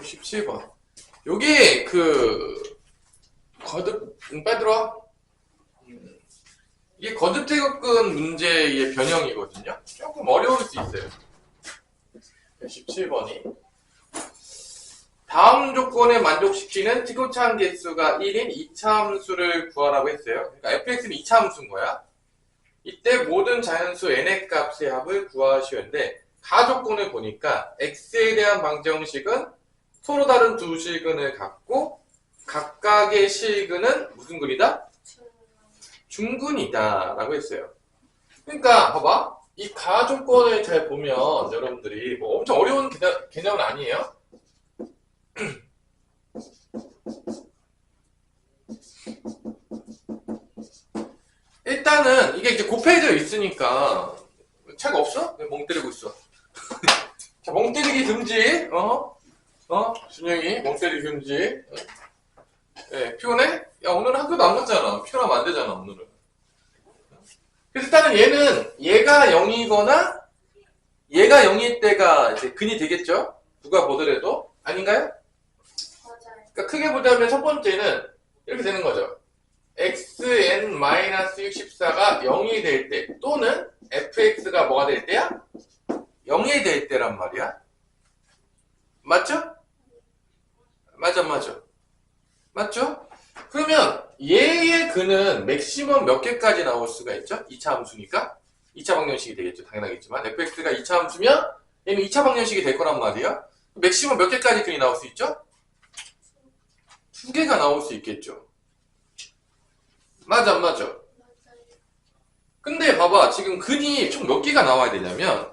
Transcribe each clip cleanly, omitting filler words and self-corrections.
17번. 요게 빨리 들어와. 이게 거듭 제곱근 문제의 변형이거든요. 조금 어려울 수 있어요. 17번이 다음 조건에 만족시키는 티고차함 개수가 1인 2차 함수를 구하라고 했어요. 그러니까 fx는 2차 함수인 거야. 이때 모든 자연수 n의 값의 합을 구하시는데 가조건을 보니까 x에 대한 방정식은 서로 다른 두 실근을 갖고 각각의 실근은 무슨 근이다? 중근이다 라고 했어요. 그러니까 봐봐, 이 가조건을 잘 보면 여러분들이 뭐 엄청 어려운 개념은 아니에요. 일단은 이게 이제 곱해져 있으니까 차가 없어? 왜 멍 때리고 있어? 자, 멍 때리기 금지. 준영이 멍 때리기 금지. 네, 피곤해? 야, 오늘은 학교도 안 갔잖아. 피곤하면 안 되잖아, 오늘은. 그래서 일단은 얘가 0이거나 얘가 0일 때가 이제 근이 되겠죠? 누가 보더라도. 아닌가요? 맞아요. 그러니까 크게 보자면 첫 번째는 이렇게 되는 거죠. xn-64가 0이 될 때 또는 fx가 뭐가 될 때야? 0이 될 때란 말이야. 맞죠? 맞아. 맞죠? 그러면 얘의 근은 맥시멈 몇 개까지 나올 수가 있죠? 2차 함수니까 2차 방정식이 되겠죠. 당연하겠지만 fx가 2차 함수면 얘는 2차 방정식이 될 거란 말이야. 맥시멈 몇 개까지 근이 나올 수 있죠? 2개가 나올 수 있겠죠. 맞아 안 맞아? 맞아요. 근데 봐봐, 지금 근이 총 몇 개가 나와야 되냐면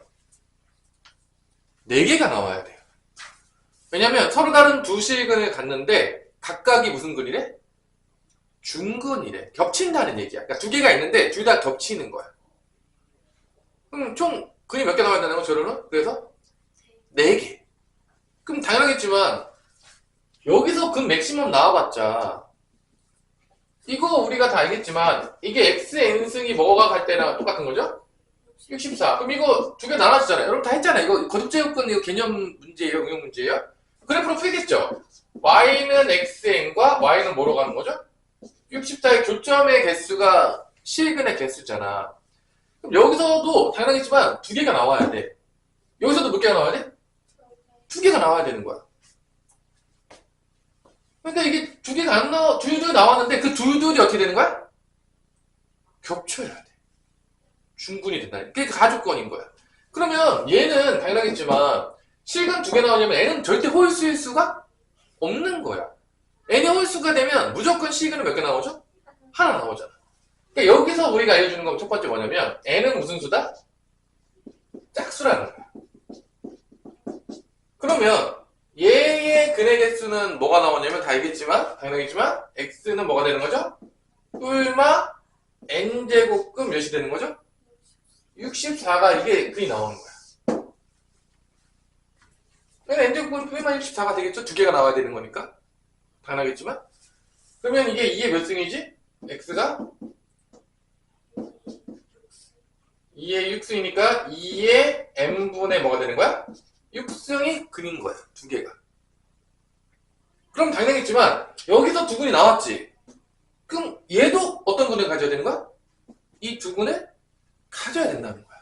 4개가 나와야 돼요. 왜냐면 서로 다른 두 실근을 갖는데 각각이 무슨 근이래? 중근이래. 겹친다는 얘기야. 그러니까 2개가 있는데 둘 다 겹치는 거야. 그럼 총 근이 몇 개 나와야 되는 거 저로는? 그래서 4개. 그럼 당연하겠지만 여기서 근 맥시멈 나와봤자 이거 우리가 다 알겠지만 이게 xn승이 뭐가 갈 때랑 똑같은 거죠? 64. 그럼 이거 2개 나눠지잖아요. 여러분 다 했잖아요. 이거 거듭제곱근 이거 개념 문제예요? 응용 문제예요? 그래프로 풀겠죠? y는 xn과 y는 뭐로 가는 거죠? 64의 교점의 개수가 실근의 개수잖아. 그럼 여기서도 당연하겠지만 2개가 나와야 돼. 여기서도 몇 개가 나와야 돼? 2개가 나와야 되는 거야. 그러니까 이게 2개가 안 나와, 둘둘 나왔는데 그 둘둘이 어떻게 되는 거야? 겹쳐야 돼. 중근이 된다. 그게 가조건인 거야. 그러면 얘는 당연하겠지만 실근 2개 나오냐면 n은 절대 홀수일 수가 없는 거야. n이 홀수가 되면 무조건 실근은 몇 개 나오죠? 하나 나오잖아. 그러니까 여기서 우리가 알려주는 건 첫 번째 뭐냐면 n은 무슨 수다? 짝수라는 거야. 그러면 얘의 근의 개수는 뭐가 나오냐면 다 알겠지만 당연하겠지만 x는 뭐가 되는 거죠? 뿔마 n제곱근 몇이 되는 거죠? 64가 이게 근이 나오는 거야. 그러면 n제곱근 뿔마 64가 되겠죠? 2개가 나와야 되는 거니까 당연하겠지만 그러면 이게 2의 몇 승이지? x가 2의 6승이니까 2의 n분의 뭐가 되는 거야? 6승이 근인 거야. 2개가. 그럼 당연하겠지만 여기서 2근이 나왔지. 그럼 얘도 어떤 근을 가져야 되는 거야? 이 2근을 가져야 된다는 거야.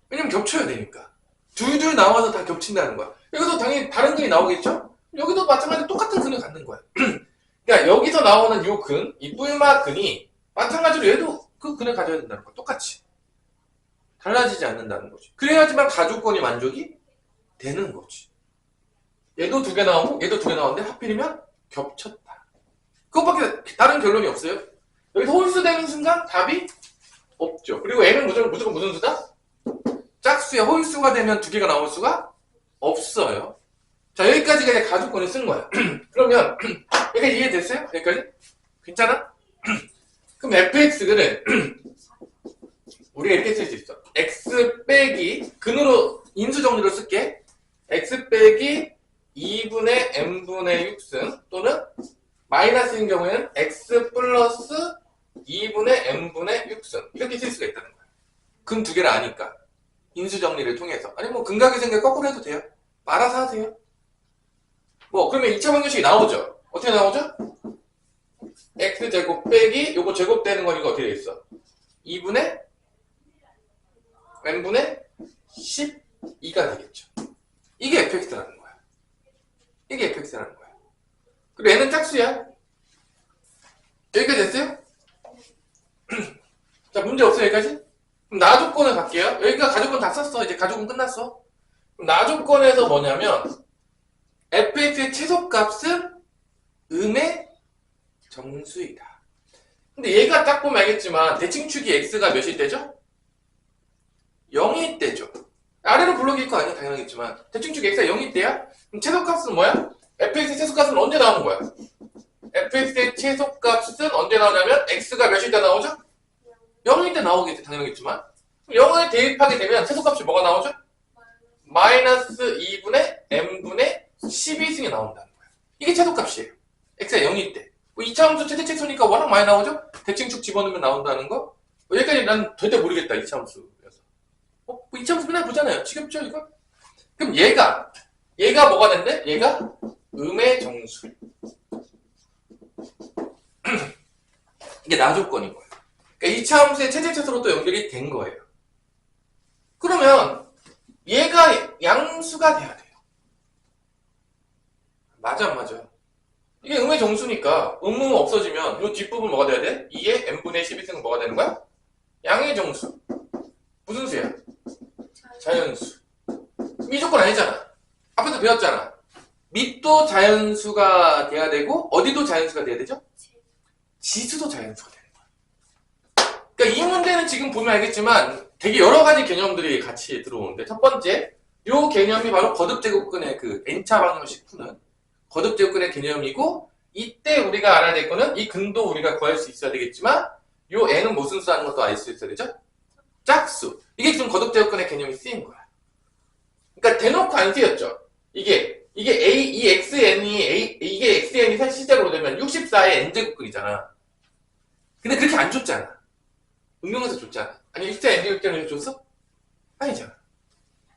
왜냐면 겹쳐야 되니까. 둘둘 나와서 다 겹친다는 거야. 여기서 당연히 다른 근이 나오겠죠? 여기도 마찬가지로 똑같은 근을 갖는 거야. 그러니까 여기서 나오는 요 근, 이 뿔마 근이 마찬가지로 얘도 그 근을 가져야 된다는 거야. 똑같이. 달라지지 않는다는 거지. 그래야지만 가조건이 만족이 되는 거지. 얘도 2개 나오고 얘도 2개 나오는데 하필이면 겹쳤다. 그것밖에 다른 결론이 없어요. 여기서 홀수 되는 순간 답이 없죠. 그리고 n은 무조건 무슨 수다? 짝수야. 홀수가 되면 2개가 나올 수가 없어요. 자, 여기까지가 이제 가조건을 쓴 거야. 그러면 여기가 이해됐어요? 여기까지? 괜찮아? 그럼 fx는 우리가 이렇게 쓸 수 있어. x 빼기 근으로 인수 정리로 쓸게. x 빼기 2분의 n분의 6승 또는 마이너스인 경우에는 x 플러스 2분의 n분의 6승 이렇게 쓸 수가 있다는 거야. 근 2개를 아니까 인수 정리를 통해서. 아니 뭐 근각이 생겨 거꾸로 해도 돼요. 알아서 하세요. 그러면 2차 방정식이 나오죠? 어떻게 나오죠? x제곱 빼기 요거 제곱되는 거니까 어떻게 되겠어? 2분의 n분의 12가 되겠죠. 이게 fx라는 거야. 이게 fx라는 거야. 그리고 n은 짝수야. 여기까지 됐어요? 자, 문제 없어요, 여기까지? 그럼 나조건을 갈게요. 여기가 가조건 다 썼어. 이제 가조건 끝났어. 그럼 나조건에서 뭐냐면 fx의 최소값은 음의 정수이다. 근데 얘가 딱 보면 알겠지만 대칭축이 x가 몇일 때죠? 0일 때죠. 아래로 블록일 거 아니야? 당연하겠지만 대칭축 x가 0일 때야? 그럼 최소값은 뭐야? fx의 최소값은 언제 나오는 거야? fx의 최소값은 언제 나오냐면 x가 몇일 때 나오죠? 0일 때 나오겠지, 당연하겠지만 0을 대입하게 되면 최소값이 뭐가 나오죠? 마이너스 2분의 n분의 12승이 나온다는 거야. 이게 최소값이에요. x가 0일 때. 2차 함수 최대칭수니까 워낙 많이 나오죠? 대칭축 집어넣으면 나온다는 거? 여기까지 난 절대 모르겠다, 2차 함수여서. 2차 함수 맨날 보잖아요. 지겹죠, 이거? 그럼 얘가 뭐가 된대? 얘가 음의 정수. 이게 나조건인 거예요. 그러니까 2차 함수의 최대칭수로 또 연결이 된 거예요. 그러면 얘가 양수가 돼야 돼요. 맞아, 안 맞아? 이게 음의 정수니까 음은 없어지면 이 뒷부분 뭐가 돼야 돼? 2의 n분의 12승은 뭐가 되는 거야? 양의 정수. 무슨 수야? 자연수. 이 조건 아니잖아. 앞에서 배웠잖아. 밑도 자연수가 돼야 되고 어디도 자연수가 돼야 되죠? 지수도 자연수가 되는 거야. 그러니까 이 문제는 지금 보면 알겠지만 되게 여러 가지 개념들이 같이 들어오는데 첫 번째, 이 개념이 바로 거듭제곱근의 그 n차 방정식 푸는 거듭제곱근의 개념이고 이때 우리가 알아야 될 거는 이 근도 우리가 구할 수 있어야 되겠지만 요 n은 무슨 수라는 것도 알 수 있어야 되죠? 짝수. 이게 지금 거듭제곱근의 개념이 쓰인 거야. 그러니까 대놓고 안 쓰였죠. 이게 이 xn이 이게 xn이 실제로 되면 64의 n제곱근이잖아. 근데 그렇게 안 줬잖아. 응용해서 줬잖아. 아니 64의 n제곱근을 줬어? 아니잖아.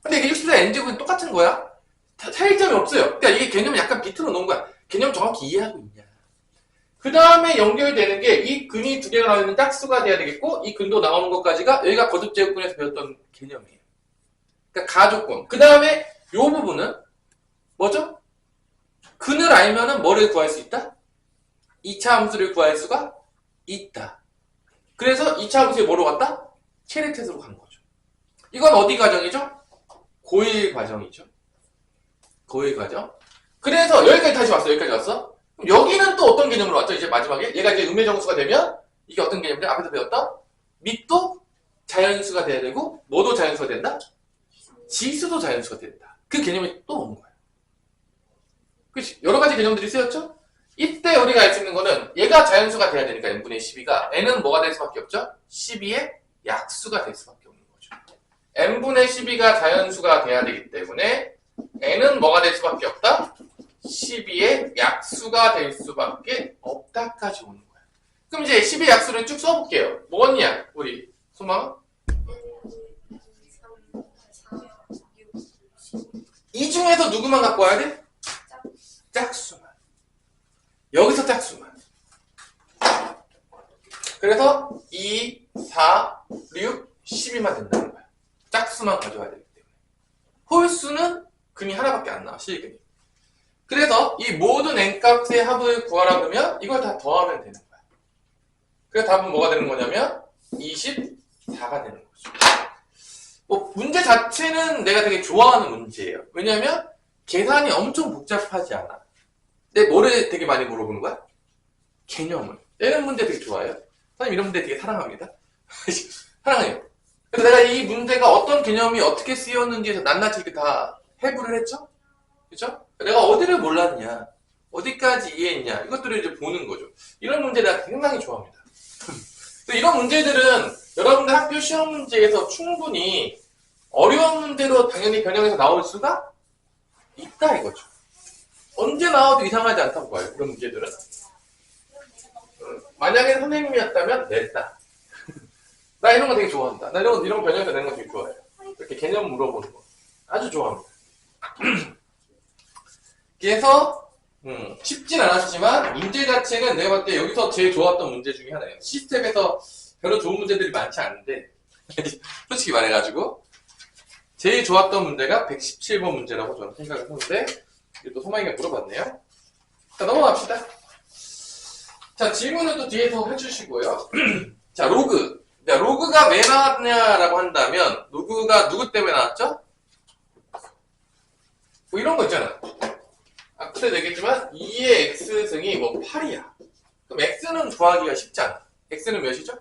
근데 이게 64의 n제곱은 똑같은 거야. 차이점이 없어요. 그러니까 이게 개념을 약간 비틀어 놓은 거야. 개념 정확히 이해하고 있냐. 그 다음에 연결되는 게 이 근이 두 개가 나오는 짝수가 돼야 되겠고 이 근도 나오는 것까지가 여기가 거듭제곱근에서 배웠던 개념이에요. 그러니까 가조건. 그 다음에 이 부분은 뭐죠? 근을 알면은 뭐를 구할 수 있다? 2차 함수를 구할 수가 있다. 그래서 2차 함수에 뭐로 갔다? 체르텟으로 간 거죠. 이건 어디 과정이죠? 고1 과정이죠. 고1 과정. 그래서 여기까지 다시 왔어. 여기까지 왔어. 그럼 여기는 또 어떤 개념으로 왔죠? 이제 마지막에 얘가 이제 음의 정수가 되면 이게 어떤 개념이죠? 앞에서 배웠던 밑도 자연수가 돼야 되고 뭐도 자연수가 된다? 지수도 자연수가 된다. 그 개념이 또 온 거야. 그치? 여러 가지 개념들이 쓰였죠? 이때 우리가 알 수 있는 거는 얘가 자연수가 돼야 되니까 n분의 12가 n은 뭐가 될 수밖에 없죠? 12의 약수가 될 수밖에 없는 거죠. n분의 12가 자연수가 돼야 되기 때문에 n은 뭐가 될 수밖에 없다? 12의 약수가 될 수밖에 없다까지 오는 거야. 그럼 이제 12의 약수를 쭉 써볼게요. 뭐였냐? 우리 소망아? 이 중에서 누구만 갖고 와야 돼? 짝수만. 여기서 짝수만. 그래서 2, 4, 6, 12만 된다는 거야. 짝수만 가져와야 되기 때문에. 홀수는 근이 하나밖에 안 나와, 실근이. 그래서 이 모든 n값의 합을 구하라 그러면 이걸 다 더하면 되는 거야. 그래서 답은 뭐가 되는 거냐면 24가 되는 거죠. 문제 자체는 내가 되게 좋아하는 문제예요. 왜냐면 계산이 엄청 복잡하지 않아. 근데 뭐를 되게 많이 물어보는 거야? 개념을. 이런 문제 되게 좋아해요. 선생님 이런 문제 되게 사랑합니다. 사랑해요. 그래서 내가 이 문제가 어떤 개념이 어떻게 쓰였는지에서 낱낱이 이렇게 다 해부를 했죠? 그죠? 내가 어디를 몰랐냐, 어디까지 이해했냐, 이것들을 이제 보는 거죠. 이런 문제 내가 상당히 좋아합니다. 이런 문제들은 여러분들 학교 시험 문제에서 충분히 어려운 문제로 당연히 변형해서 나올 수가 있다 이거죠. 언제 나와도 이상하지 않다고 봐요. 이런 문제들은. 만약에 선생님이었다면 냈다. 나 이런 거 되게 좋아한다. 나 이런 변형해서 내는 거 되게 좋아해요. 이렇게 개념 물어보는 거 아주 좋아합니다. 그래서 쉽진 않았지만 문제 자체는 내가 봤을 때 여기서 제일 좋았던 문제 중에 하나예요. 시스템에서 별로 좋은 문제들이 많지 않은데 솔직히 말해가지고 제일 좋았던 문제가 117번 문제라고 저는 생각을 하는데 또 소망이가 물어봤네요. 자, 넘어갑시다. 자, 질문은 또 뒤에서 해주시고요. 자, 로그. 자, 로그가 왜 나왔냐라고 한다면 로그가 누구 때문에 나왔죠? 뭐 이런 거 있잖아. 아까도 얘기했지만 2의 x승이 뭐 8이야. 그럼 x는 구하기가 쉽지 않아. x는 몇이죠?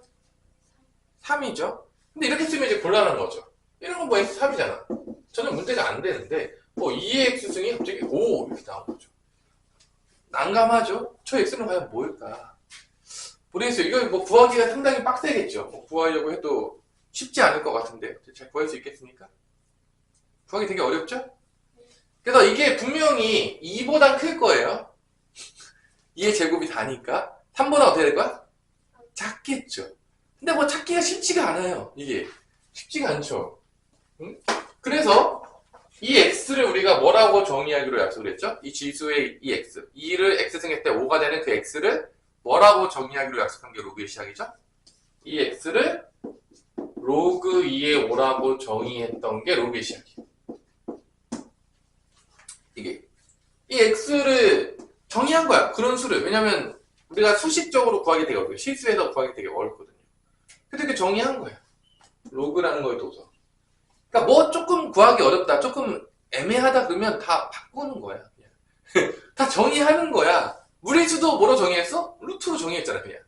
3이죠. 근데 이렇게 쓰면 이제 곤란한 거죠. 이런 건 뭐 x 3이잖아. 저는 문제가 안 되는데 뭐 2의 x승이 갑자기 5 이렇게 나온 거죠. 난감하죠? 저 x는 과연 뭘까? 모르겠어요. 이거 뭐 구하기가 상당히 빡세겠죠. 뭐 구하려고 해도 쉽지 않을 것 같은데 잘 구할 수 있겠습니까? 구하기 되게 어렵죠? 그래서 이게 분명히 2보다 클 거예요. 2의 제곱이 다니까 3보다 어떻게 될 거야? 작겠죠. 근데 뭐 찾기가 쉽지가 않아요. 이게 쉽지가 않죠. 응? 그래서 이 x를 우리가 뭐라고 정의하기로 약속을 했죠? 이 지수의 이 x 2를 x승했을 때 5가 되는 그 x를 뭐라고 정의하기로 약속한 게 로그의 시작이죠? 이 x를 로그 2의 5라고 정의했던 게 로그의 시작이에요. 이게 이 x를 정의한 거야. 그런 수를. 왜냐면 우리가 수식적으로 구하기 되게 어려워요. 실수해서 구하기 되게 어렵거든요. 근데 그 정의한 거야. 로그라는 거에 둬서. 그러니까 뭐 조금 구하기 어렵다, 조금 애매하다 그러면 다 바꾸는 거야. 그냥. 다 정의하는 거야. 무리수도 뭐로 정의했어? 루트로 정의했잖아, 그냥.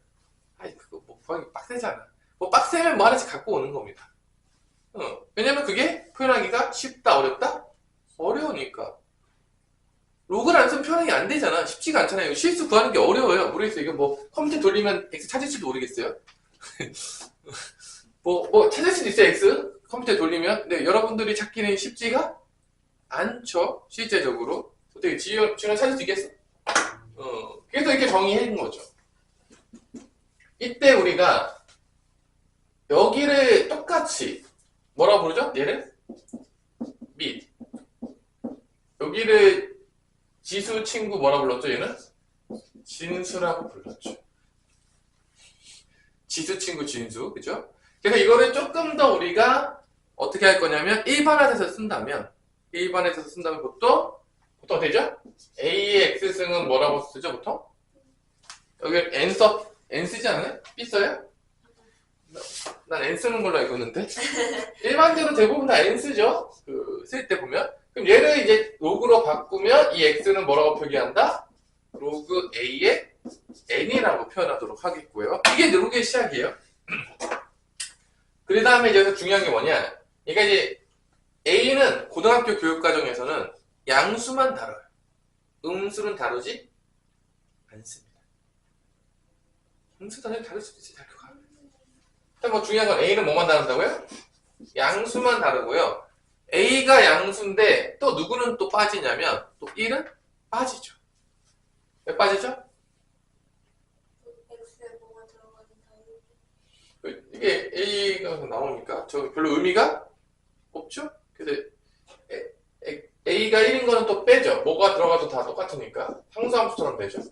아이, 그거 뭐 구하기 빡세잖아. 뭐 빡세면 뭐 하나씩 갖고 오는 겁니다. 왜냐면 그게 표현하기가 쉽다, 어렵다? 어려우니까. 로그를 안 쓰면 표현이 안 되잖아. 쉽지가 않잖아요. 실수 구하는 게 어려워요. 모르겠어요. 이거 뭐 컴퓨터 돌리면 X 찾을지도 모르겠어요. 뭐 찾을 수도 있어요, X. 컴퓨터에 돌리면. 근데 여러분들이 찾기는 쉽지가 않죠. 실제적으로. 어떻게 지연 찾을 수 있겠어? 그래서 이렇게 정의해준 거죠. 이때 우리가 여기를 똑같이 뭐라고 부르죠? 얘를 및 여기를 지수 친구 뭐라 불렀죠? 얘는? 진수라고 불렀죠. 지수 친구 진수, 그죠? 그래서 이거를 조금 더 우리가 어떻게 할 거냐면 일반화돼서 쓴다면 보통 어떻게 되죠? A의 X승은 뭐라고 쓰죠, 보통? 여기 N 쓰지 않아요? B 써요? 난 N 쓰는 걸로 알고 있는데 일반적으로 대부분 다 N 쓰죠? 쓸 때 보면. 그럼 얘를 이제 로그로 바꾸면 이 x는 뭐라고 표기한다? 로그 a의 n이라고 표현하도록 하겠고요. 이게 로그의 시작이에요. 그 다음에 이제 여기서 중요한 게 뭐냐? 그러니까 이제 a는 고등학교 교육과정에서는 양수만 다뤄요. 음수는 다루지 않습니다. 음수 다룰 수도 있어요. 다루가. 일단 뭐 중요한 건 a는 뭐만 다룬다고요? 양수만 다루고요. A가 양수인데 또 누구는 또 빠지냐면 또 1은 빠지죠. 왜 빠지죠? X에 뭐가 들어가는 이게 A가 나오니까 저 별로 의미가 없죠? 그래서 A가 1인 거는 또 빼죠. 뭐가 들어가도 다 똑같으니까 상수함수처럼 되죠.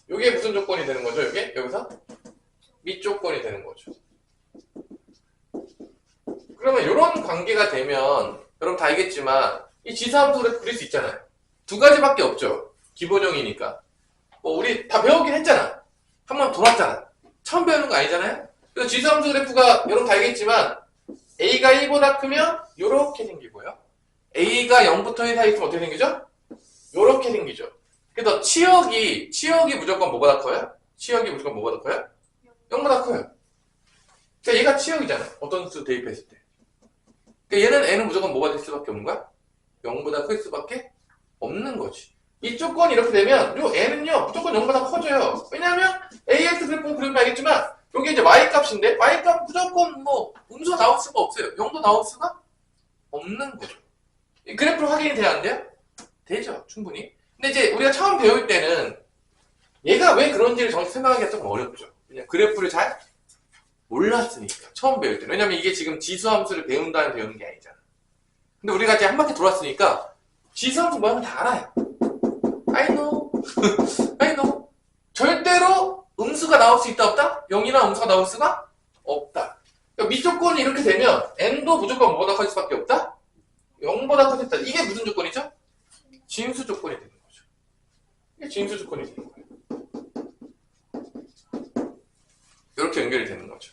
이게 무슨 조건이 되는 거죠? 이게 여기서 밑조건이 되는 거죠. 그러면 이런 관계가 되면 여러분 다 알겠지만 이 지수함수를 그릴 수 있잖아요. 두 가지밖에 없죠. 기본형이니까. 뭐 우리 다 배우긴 했잖아. 한 번 돌았잖아. 처음 배우는 거 아니잖아요. 그래서 지수함수 그래프가 여러분 다 알겠지만 A가 1보다 크면 이렇게 생기고요. A가 0부터 1 사이 있으면 어떻게 생기죠? 이렇게 생기죠. 그래서 치역이 무조건 뭐보다 커요? 치역이 무조건 뭐보다 커요? 0보다 커요. 그러니까 얘가 치역이잖아. 어떤 수 대입했을 때. 그러니까 얘는 n은 무조건 뭐가 될 수밖에 없는 거야? 0보다 클 수밖에 없는 거지. 이 조건이 이렇게 되면 요 n은요 무조건 0보다 커져요. 왜냐하면 ax 그래프 그리면 알겠지만 여기 이제 y 값인데 y 값 무조건 뭐 음수 나올 수가 없어요. 0도 나올 수가 없는 거죠. 이 그래프로 확인이 돼야 안 돼요? 되죠. 충분히. 근데 이제 우리가 처음 배울 때는 얘가 왜 그런지를 정확히 설명하기가 조금 어렵죠. 그냥 그래프를 잘 몰랐으니까 처음 배울 때는. 왜냐면 이게 지금 지수함수를 배운다는 배우는 게 아니잖아. 근데 우리가 이제 한 바퀴 돌았으니까 지수함수 모양은 다 알아요. I know. I know. 절대로 음수가 나올 수 있다 없다? 0이나 음수가 나올 수가 없다. 그러니까 미조건이 이렇게 되면 n도 무조건 뭐보다 커질 수밖에 없다? 0보다 커졌다. 이게 무슨 조건이죠? 진수 조건이 되는 거죠. 이게 진수 조건이 되는 거예요. 이렇게 연결이 되는 거죠.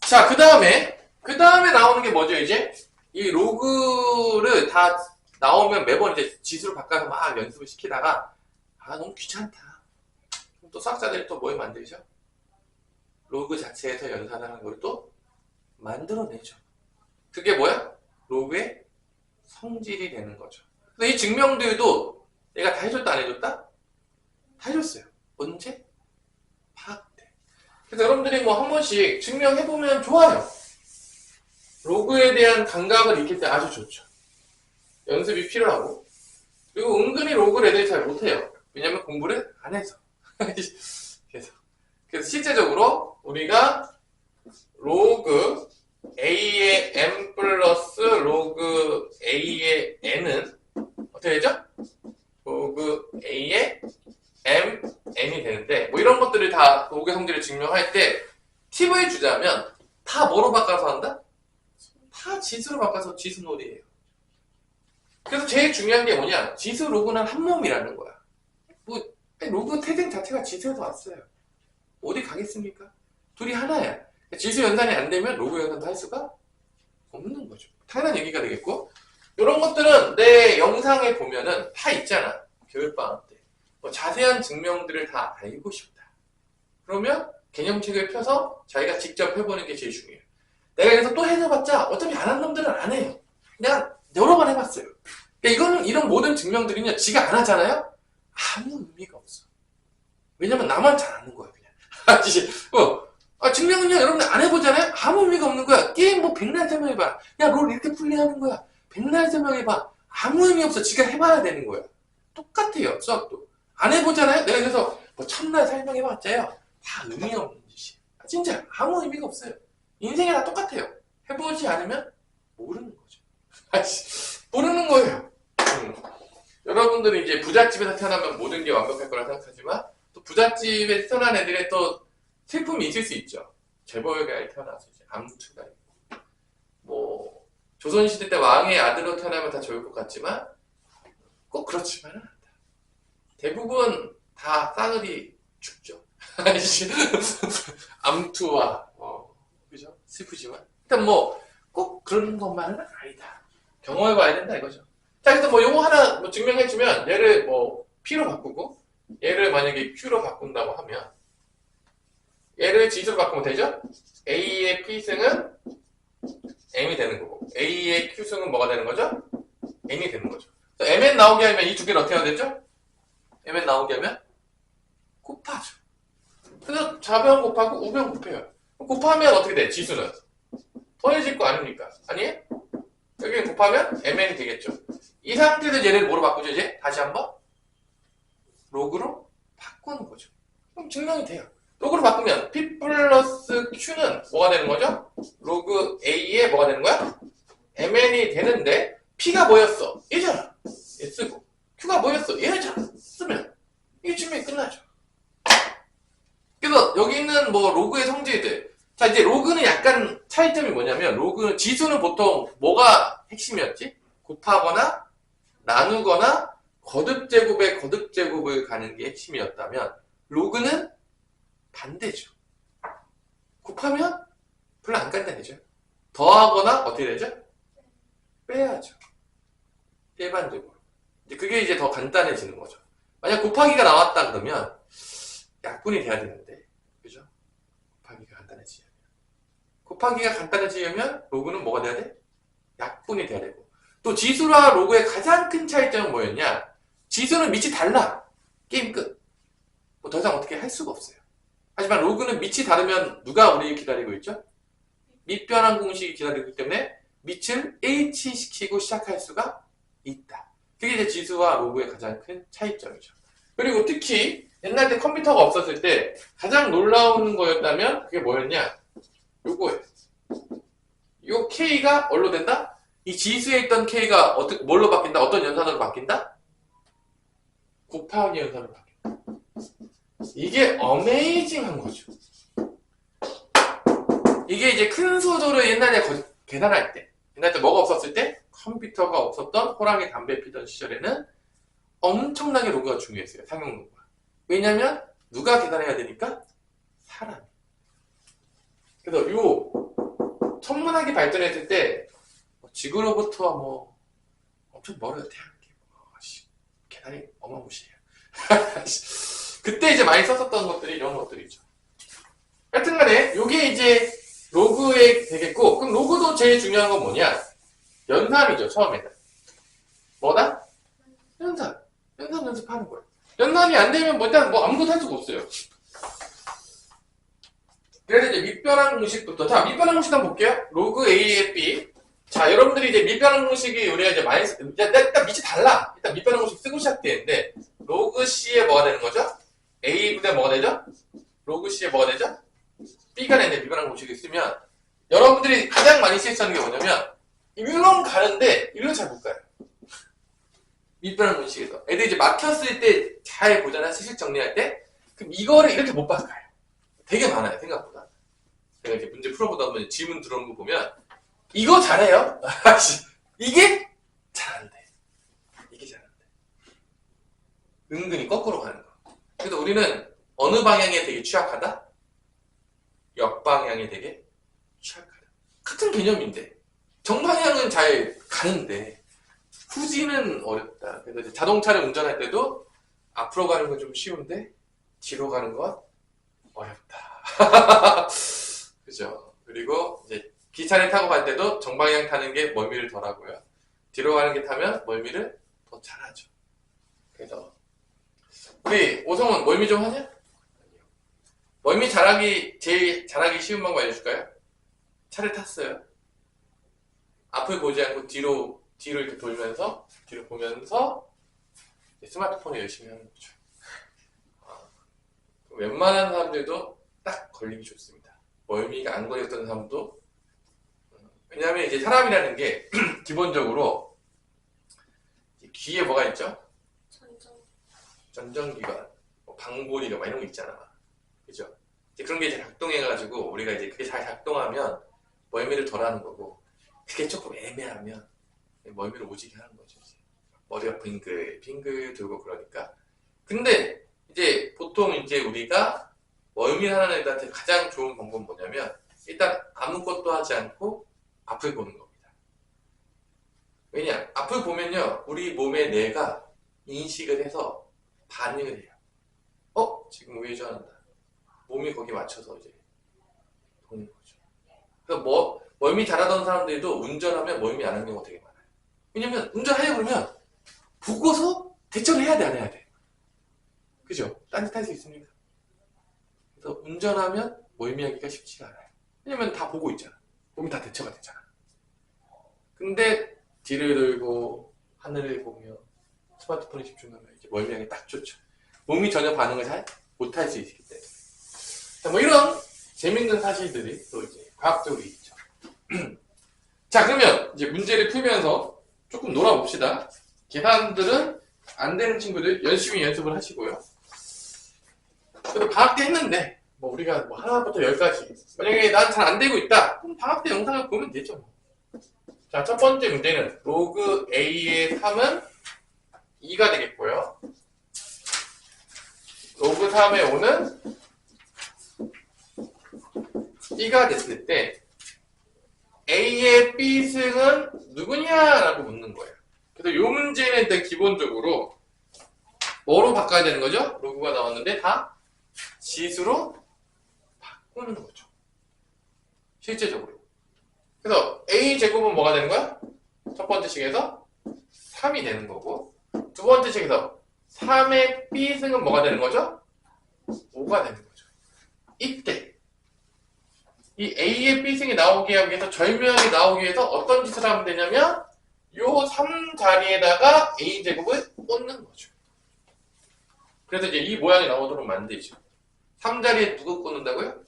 자, 그 다음에 나오는 게 뭐죠, 이제? 이 로그를 다 나오면 매번 이제 지수로 바꿔서 막 연습을 시키다가, 너무 귀찮다. 그럼 또 수학자들이 또 뭘 만들죠? 로그 자체에서 연산하는 걸 또 만들어내죠. 그게 뭐야? 로그의 성질이 되는 거죠. 근데 이 증명들도 내가 다 해줬다, 안 해줬다? 다 해줬어요. 언제? 파악 때. 그래서 여러분들이 뭐 한 번씩 증명해보면 좋아요. 로그에 대한 감각을 익힐 때 아주 좋죠. 연습이 필요하고. 그리고 은근히 로그를 애들이 잘 못해요. 왜냐면 공부를 안 해서. 그래서 실제적으로 우리가 로그 A의 M 플러스 로그 A의 N은 어떻게 되죠? 로그 A의 M, N이 되는데 뭐 이런 것들을 다 로그의 성질을 증명할 때 팁을 주자면 다 뭐로 바꿔서 한다? 다 지수로 바꿔서 지수놀이에요. 그래서 제일 중요한 게 뭐냐? 지수 로그는 한 몸이라는 거야. 뭐 로그 태생 자체가 지수에서 왔어요. 어디 가겠습니까? 둘이 하나야. 지수 연산이 안 되면 로그 연산도 할 수가 없는 거죠. 당연한 얘기가 되겠고, 이런 것들은 내 영상에 보면은 다 있잖아. 겨울방학 때. 뭐 자세한 증명들을 다 알고 싶다. 그러면 개념책을 펴서 자기가 직접 해보는 게 제일 중요해요. 내가 그래서 또 해서봤자 어차피 안 한 놈들은 안 해요. 그냥 여러 번 해봤어요. 그러니까 이거는 이런 모든 증명들은요, 지가 안 하잖아요? 아무 의미가 없어. 왜냐면 나만 잘 아는 거야, 그냥. 증명은요, 여러분들 안 해보잖아요? 아무 의미가 없는 거야. 게임 뭐 백날 설명해봐. 야, 롤 이렇게 플레이하는 거야. 백날 설명해봐. 아무 의미 없어. 지가 해봐야 되는 거야. 똑같아요, 수학도. 안 해보잖아요? 내가 그래서 뭐 천날 설명해봤자요. 다 의미 없는 짓이에요. 진짜 아무 의미가 없어요. 인생이 다 똑같아요. 해보지 않으면 모르는 거죠. 모르는 거예요. 여러분들은 이제 부잣집에서 태어나면 모든 게 완벽할 거라 생각하지만 또 부잣집에서 태어난 애들의 또 슬픔이 있을 수 있죠. 재벌가에 태어나서 이제 암투가 있고 뭐 조선시대 때 왕의 아들로 태어나면 다 좋을 것 같지만 꼭 그렇지만은 않다. 대부분 다 싸그리 죽죠. 암투와 그죠? 슬프지만 일단 뭐 꼭 그런 것만은 아니다. 경험해봐야 된다 이거죠. 자, 그래서 뭐 요거 하나 뭐 증명해주면 얘를 뭐 P로 바꾸고 얘를 만약에 Q로 바꾼다고 하면 얘를 지수로 바꾸면 되죠? A의 P승은 M이 되는 거고 A의 Q승은 뭐가 되는 거죠? N이 되는 거죠. Mn 나오게 하면 이 두 개를 어떻게 해야 되죠? Mn 나오게 하면 곱하죠. 그래서 좌변 곱하고 우변 곱해요. 곱하면 어떻게 돼? 지수는 더해질 거 아닙니까? 아니에요? 여기 곱하면 mn이 되겠죠. 이 상태에서 얘를 뭐로 바꾸죠? 이제 다시 한번 로그로 바꾸는 거죠. 그럼 증명이 돼요. 로그로 바꾸면 p 플러스 q는 뭐가 되는 거죠? 로그 a에 뭐가 되는 거야? mn이 되는데 p가 뭐였어? 얘잖아. 얘 쓰고 q가 뭐였어? 얘잖아. 쓰면 이게 증명이 끝나죠. 그래서 여기 있는 뭐 로그의 성질들. 자, 이제 로그는 약간 차이점이 뭐냐면 로그는 지수는 보통 뭐가 핵심이었지? 곱하거나 나누거나 거듭제곱에 거듭제곱을 가는 게 핵심이었다면 로그는 반대죠. 곱하면 별로 안 간단해져. 더하거나 어떻게 되죠? 빼야죠. 일반적으로. 이제 그게 이제 더 간단해지는 거죠. 만약 곱하기가 나왔다 그러면 약분이 돼야 되는데, 그죠? 곱하기가 간단해지려면. 곱하기가 간단해지려면 로그는 뭐가 돼야 돼? 약분이 돼야 되고. 또 지수와 로그의 가장 큰 차이점은 뭐였냐? 지수는 밑이 달라. 게임 끝. 뭐 더 이상 어떻게 할 수가 없어요. 하지만 로그는 밑이 다르면 누가 우리를 기다리고 있죠? 밑변환 공식이 기다리고 있기 때문에 밑을 H시키고 시작할 수가 있다. 그게 이제 지수와 로그의 가장 큰 차이점이죠. 그리고 특히 옛날 때 컴퓨터가 없었을 때 가장 놀라운 거였다면 그게 뭐였냐? 요거예요. 요 K가 뭘로 된다? 이 지수에 있던 K가 뭘로 바뀐다? 어떤 연산으로 바뀐다? 곱하기 연산으로 바뀌어. 이게 어메이징한 거죠. 이게 이제 큰 수도를 옛날에 계산할 때, 옛날 때 뭐가 없었을 때, 컴퓨터가 없었던 호랑이 담배 피던 시절에는 엄청나게 로그가 중요했어요. 상용 로그가. 왜냐면 누가 계산해야 되니까? 사람이. 그래서 요 천문학이 발전했을 때 지구로부터 뭐 엄청 멀어요. 태양계. 계산이 어마무시해요. 그때 이제 많이 썼었던 것들이 이런 것들이죠. 하여튼간에 요게 이제 로그에 되겠고, 그럼 로그도 제일 중요한 건 뭐냐? 연산이죠. 처음에는 뭐다? 연산 연습하는 거예요. 연산이 안 되면 뭐 일단 뭐 아무것도 할 수가 없어요. 그래서 이제 밑변환 공식부터, 자, 밑변환 공식 한번 볼게요. 로그 A의 B. 자, 여러분들이 이제 밑변환 공식이 우리가 이제 많이 일단 밑이 달라. 일단 밑변환 공식 쓰고 시작되는데, 로그 C에 뭐가 되는 거죠? A분의 뭐가 되죠? 로그 C에 뭐가 되죠? B가 되는데 밑변환 공식을 쓰면 여러분들이 가장 많이 실수하는 게 뭐냐면 이런 가는데 이런 잘 못 가요. 밑변환 공식에서 애들이 이제 막혔을 때 잘 보잖아요. 수식 정리할 때. 그럼 이거를 이렇게 못 바꿔요. 되게 많아요. 생각보다. 제가 이제 문제 풀어보다 보면 질문 들어오는 거 보면 이거 잘해요. 이게 잘 안 돼. 이게 잘 안 돼. 은근히 거꾸로 가는 거. 그래서 우리는 어느 방향에 되게 취약하다? 역방향에 되게 취약하다. 같은 개념인데 정방향은 잘 가는데 후진은 어렵다. 그래서 이제 자동차를 운전할 때도 앞으로 가는 건 좀 쉬운데 뒤로 가는 건 어렵다. 그죠? 그리고 이제 기차를 타고 갈 때도 정방향 타는 게 멀미를 덜 하고요. 뒤로 가는 게 타면 멀미를 더 잘하죠. 그래서 우리 오성은 멀미 좀 하냐? 멀미 제일 잘하기 쉬운 방법 알려줄까요? 차를 탔어요. 앞을 보지 않고 뒤로 이렇게 돌면서, 뒤로 보면서 스마트폰을 열심히 하는 거죠. 웬만한 사람들도 딱 걸리기 좋습니다. 멀미가 안 걸렸던 사람도. 왜냐하면 이제 사람이라는 게 기본적으로 귀에 뭐가 있죠? 전정기관, 방보리가 막 이런 거 있잖아. 그죠? 이제 그런 게 이제 작동해가지고 우리가 이제 그게 잘 작동하면 멀미를 덜 하는 거고, 그게 조금 애매하면 멀미를 오지게 하는 거죠. 이제. 머리가 빙글 돌고 그러니까. 근데 이제 보통 이제 우리가 멀미 하는 애들한테 가장 좋은 방법은 뭐냐면 일단 아무것도 하지 않고 앞을 보는 겁니다. 왜냐? 앞을 보면요, 우리 몸의 뇌가 인식을 해서 반응을 해요. 지금 우회전한다. 몸이 거기 맞춰서 이제 보는 거죠. 그래서 멀미 잘하던 사람들도 운전하면 멀미 안 하는 경우가 되게 많아요. 왜냐면 운전하려고 그러면 보고서 대처를 해야 돼, 안 해야 돼? 그죠? 딴짓 할 수 있습니까? 그래서 운전하면 멀미하기가 쉽지가 않아요. 왜냐면 다 보고 있잖아. 몸이 다 대처가 되잖아. 근데 뒤를 돌고 하늘을 보며 스마트폰에 집중하면 이제 멀미하기 딱 좋죠. 몸이 전혀 반응을 잘 못할 수 있기 때문에. 자, 뭐 이런 재밌는 사실들이 또 이제 과학적으로 있죠. 자, 그러면 이제 문제를 풀면서 조금 놀아봅시다. 계산들은 안 되는 친구들 열심히 연습을 하시고요. 그래도 방학 때 했는데 뭐 우리가 뭐 하나부터 10까지 만약에 난 잘 안 되고 있다, 그럼 방학 때 영상을 보면 되죠. 자, 첫 번째 문제는 로그 A의 3은 2가 되겠고요. 로그 3의 5는 B가 됐을 때 A의 B승은 누구냐라고 묻는 거예요. 그래서 이 문제는 일단 기본적으로 뭐로 바꿔야 되는 거죠? 로그가 나왔는데 다 지수로 바꾸는 거죠. 실제적으로. 그래서 A제곱은 뭐가 되는 거야? 첫 번째 식에서 3이 되는 거고, 두 번째 식에서 3의 B승은 뭐가 되는 거죠? 5가 되는 거죠. 이때 이 A의 B승이 나오게 하기 위해서, 절묘하게 나오기 위해서 어떤 짓을 하면 되냐면 요 3 자리에다가 A제곱을 꽂는 거죠. 그래서 이제 이 모양이 나오도록 만들죠. 3 자리에 누구 꽂는다고요?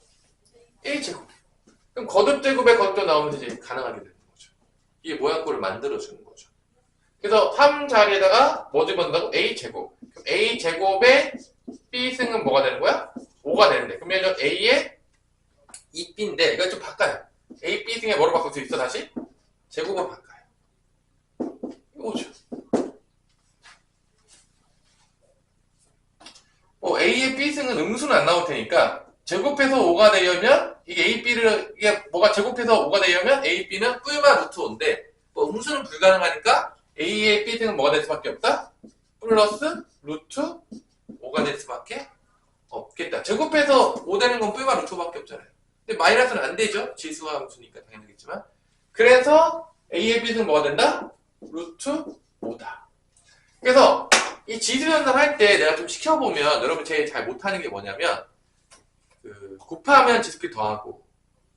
A제곱. 그럼 거듭제곱에 거듭 나오면 이제 가능하게 되는 거죠. 이게 모양꼴을 만들어주는 거죠. 그래서 3 자리에다가 뭐 집어넣는다고? A제곱. 그럼 A 제곱의 B 승은 뭐가 되는 거야? 5가 되는데. 그러면 A의 2B인데, 이거 좀 바꿔요. A, B 승에 뭐로 바꿀 수 있어, 다시? 제곱으로 바꿔요. 이거죠. A의 B 승은 음수는 안 나올 테니까, 제곱해서 5가 되려면, 이게 A, B를, 이게 뭐가 제곱해서 5가 되려면, A, B는 뿔마 루트 5인데, 뭐 음수는 불가능하니까, A의 B 승은 뭐가 될 수밖에 없다? 플러스 루트 5가 될 수밖에 없겠다. 제곱해서 5 되는 건 뿔마 루트 5밖에 없잖아요. 근데 마이너스는 안 되죠. 지수와 함수니까 당연하겠지만. 그래서 A의 B승 뭐가 된다? 루트 5다. 그래서 이 지수 연산 할 때 내가 좀 시켜보면 여러분 제일 잘 못하는 게 뭐냐면 곱하면 지수끼리 더하고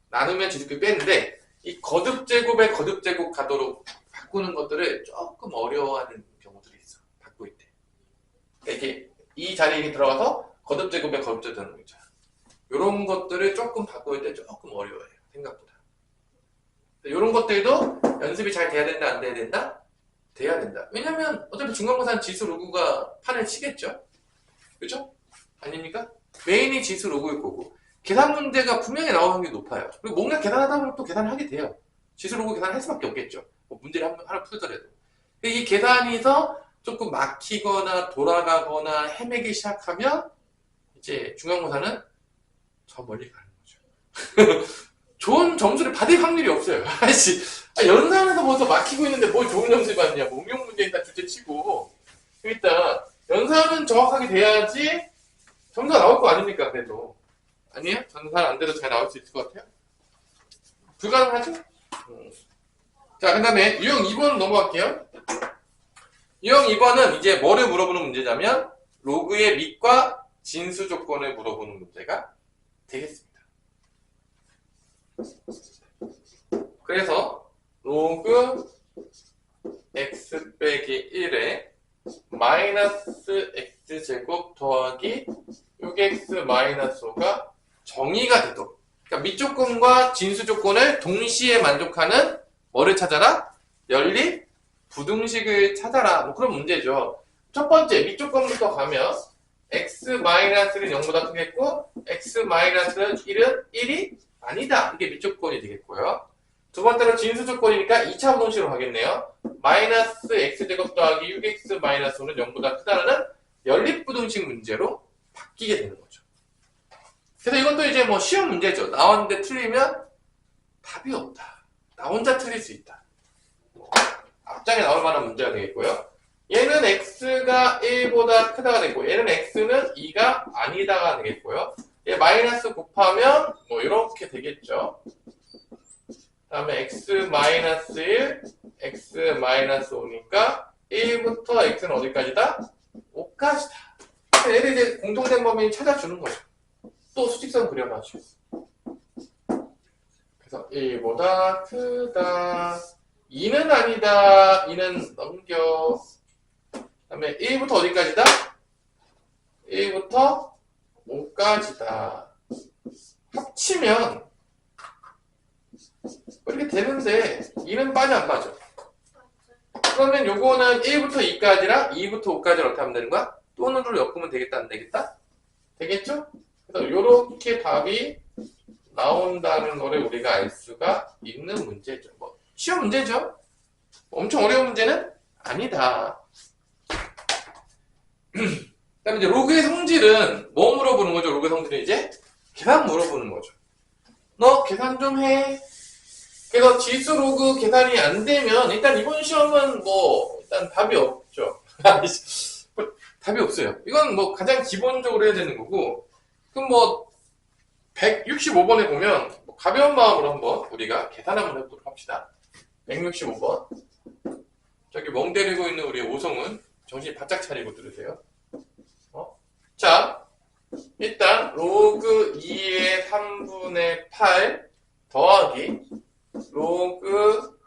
나누면 지수끼리 빼는데 이 거듭제곱에 거듭제곱 가도록 바꾸는 것들을 조금 어려워하는 경우들이 있어. 바꿀 때. 이렇게 이 자리에 들어가서 거듭제곱에 거듭제곱 되는 거 있잖아. 이런 것들을 조금 바꿀 때 조금 어려워요. 생각보다. 이런 것들도 연습이 잘 돼야 된다, 안 돼야 된다? 돼야 된다. 왜냐면 어차피 중간고사는 지수 로그가 판을 치겠죠? 그죠? 아닙니까? 메인이 지수 로그일 거고 계산 문제가 분명히 나오는 확률이 높아요. 그리고 뭔가 계산하다 보면 또 계산을 하게 돼요. 지수 로그 계산을 할 수밖에 없겠죠. 뭐 문제를 하나 풀더라도. 이 계산에서 조금 막히거나 돌아가거나 헤매기 시작하면 이제 중간고사는 저 멀리 가는 거죠. 좋은 점수를 받을 확률이 없어요. 아이씨, 연산에서 벌써 막히고 있는데 뭘 좋은 점수를 받냐. 뭐 응용 문제 일단 주제 치고. 일단, 연산은 정확하게 돼야지 점수가 나올 거 아닙니까, 그래도. 아니에요? 연산 안 돼도 잘 나올 수 있을 것 같아요? 불가능하죠? 자, 그 다음에 유형 2번 넘어갈게요. 유형 2번은 이제 뭐를 물어보는 문제냐면, 로그의 밑과 진수 조건을 물어보는 문제가 되겠습니다. 그래서 로그 x 빼기 1에 마이너스 x제곱 더하기 6x 마이너스 5가 정의가 되도록, 그러니까 밑조건과 진수조건을 동시에 만족하는 뭐를 찾아라? 연립 부등식을 찾아라. 뭐 그런 문제죠. 첫 번째 밑조건부터 가면 x-는 0보다 크겠고 x-는 1은 1이 아니다. 이게 밑조건이 되겠고요. 두 번째로 진수조건이니까 2차 부등식으로 가겠네요. 마이너스 x제곱 더하기 6x 마이너스 5는 0보다 크다라는 연립부등식 문제로 바뀌게 되는 거죠. 그래서 이것도 이제 뭐 쉬운 문제죠. 나왔는데 틀리면 답이 없다. 나 혼자 틀릴 수 있다. 앞장에 나올 만한 문제가 되겠고요. 얘는 x가 1보다 크다가 되고 얘는 x는 2가 아니다가 되겠고요. 얘 마이너스 곱하면 뭐 이렇게 되겠죠. 다음에 x-1, x-5니까 1부터 x는 어디까지다? 5까지다. 얘를 이제 공통된 범위 찾아주는 거죠. 또 수직선 그려놔줘. 그래서 1보다 크다. 2는 아니다. 2는 넘겨. 다음에 1부터 어디까지다? 1부터 5까지다. 합치면 이렇게 되는데 2는 빠져 안 빠져? 그러면 요거는 1부터 2까지랑 2부터 5까지를 어떻게 하면 되는 거야? 또는으로 엮으면 되겠다 안 되겠다? 되겠죠? 그래서 요렇게 답이 나온다는 거를 우리가 알 수가 있는 문제죠. 뭐 쉬운 문제죠? 엄청 어려운 문제는 아니다. 그다음에 이제 로그의 성질은 뭐 물어보는 거죠? 로그의 성질은 이제 계산 물어보는 거죠. 너 계산 좀 해. 그래서 지수 로그 계산이 안 되면 일단 이번 시험은 뭐 일단 답이 없죠. 답이 없어요. 이건 뭐 가장 기본적으로 해야 되는 거고, 그럼 뭐 165번에 보면 뭐 가벼운 마음으로 한번 우리가 계산 한번 해보도록 합시다. 165번. 저기 멍 때리고 있는 우리 오성은 정신 바짝 차리고 들으세요. 자, 일단 로그 2의 3분의 8 더하기 로그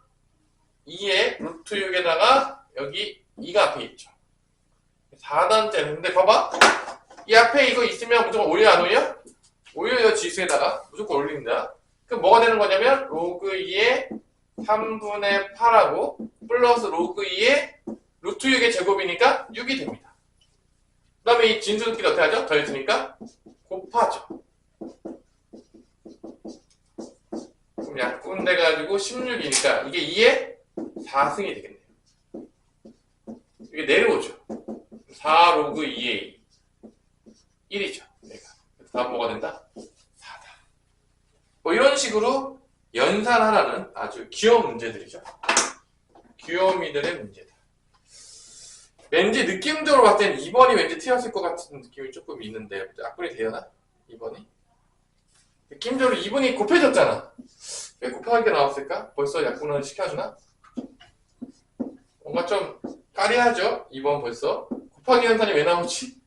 2의 루트 6에다가 여기 2가 앞에 있죠. 4단째인데 봐봐. 이 앞에 이거 있으면 무조건 올려 안 올려? 올려요. 지수에다가 무조건 올립니다. 그럼 뭐가 되는 거냐면 로그 2의 3분의 8하고 플러스 로그 2의 루트 6의 제곱이니까 6이 됩니다. 그 다음에 이 진수끼리 어떻게 하죠? 더했으니까 곱하죠. 그럼 약분돼가지고 16이니까 이게 2의 4승이 되겠네요. 이게 내려오죠. 4 로그 2의 1이죠. 얘가. 다음 뭐가 된다? 4다. 뭐 이런 식으로 연산하라는 아주 귀여운 문제들이죠. 귀요미들의 문제다. 왠지 느낌적으로 봤을 땐 2번이 왠지 틀렸을 것 같은 느낌이 조금 있는데 약분이 되려나? 2번이? 느낌적으로 2번이 곱해졌잖아. 왜 곱하기가 나왔을까? 벌써 약분을 시켜주나? 뭔가 좀 까리하죠? 2번 벌써. 곱하기 연산이 왜 나오지?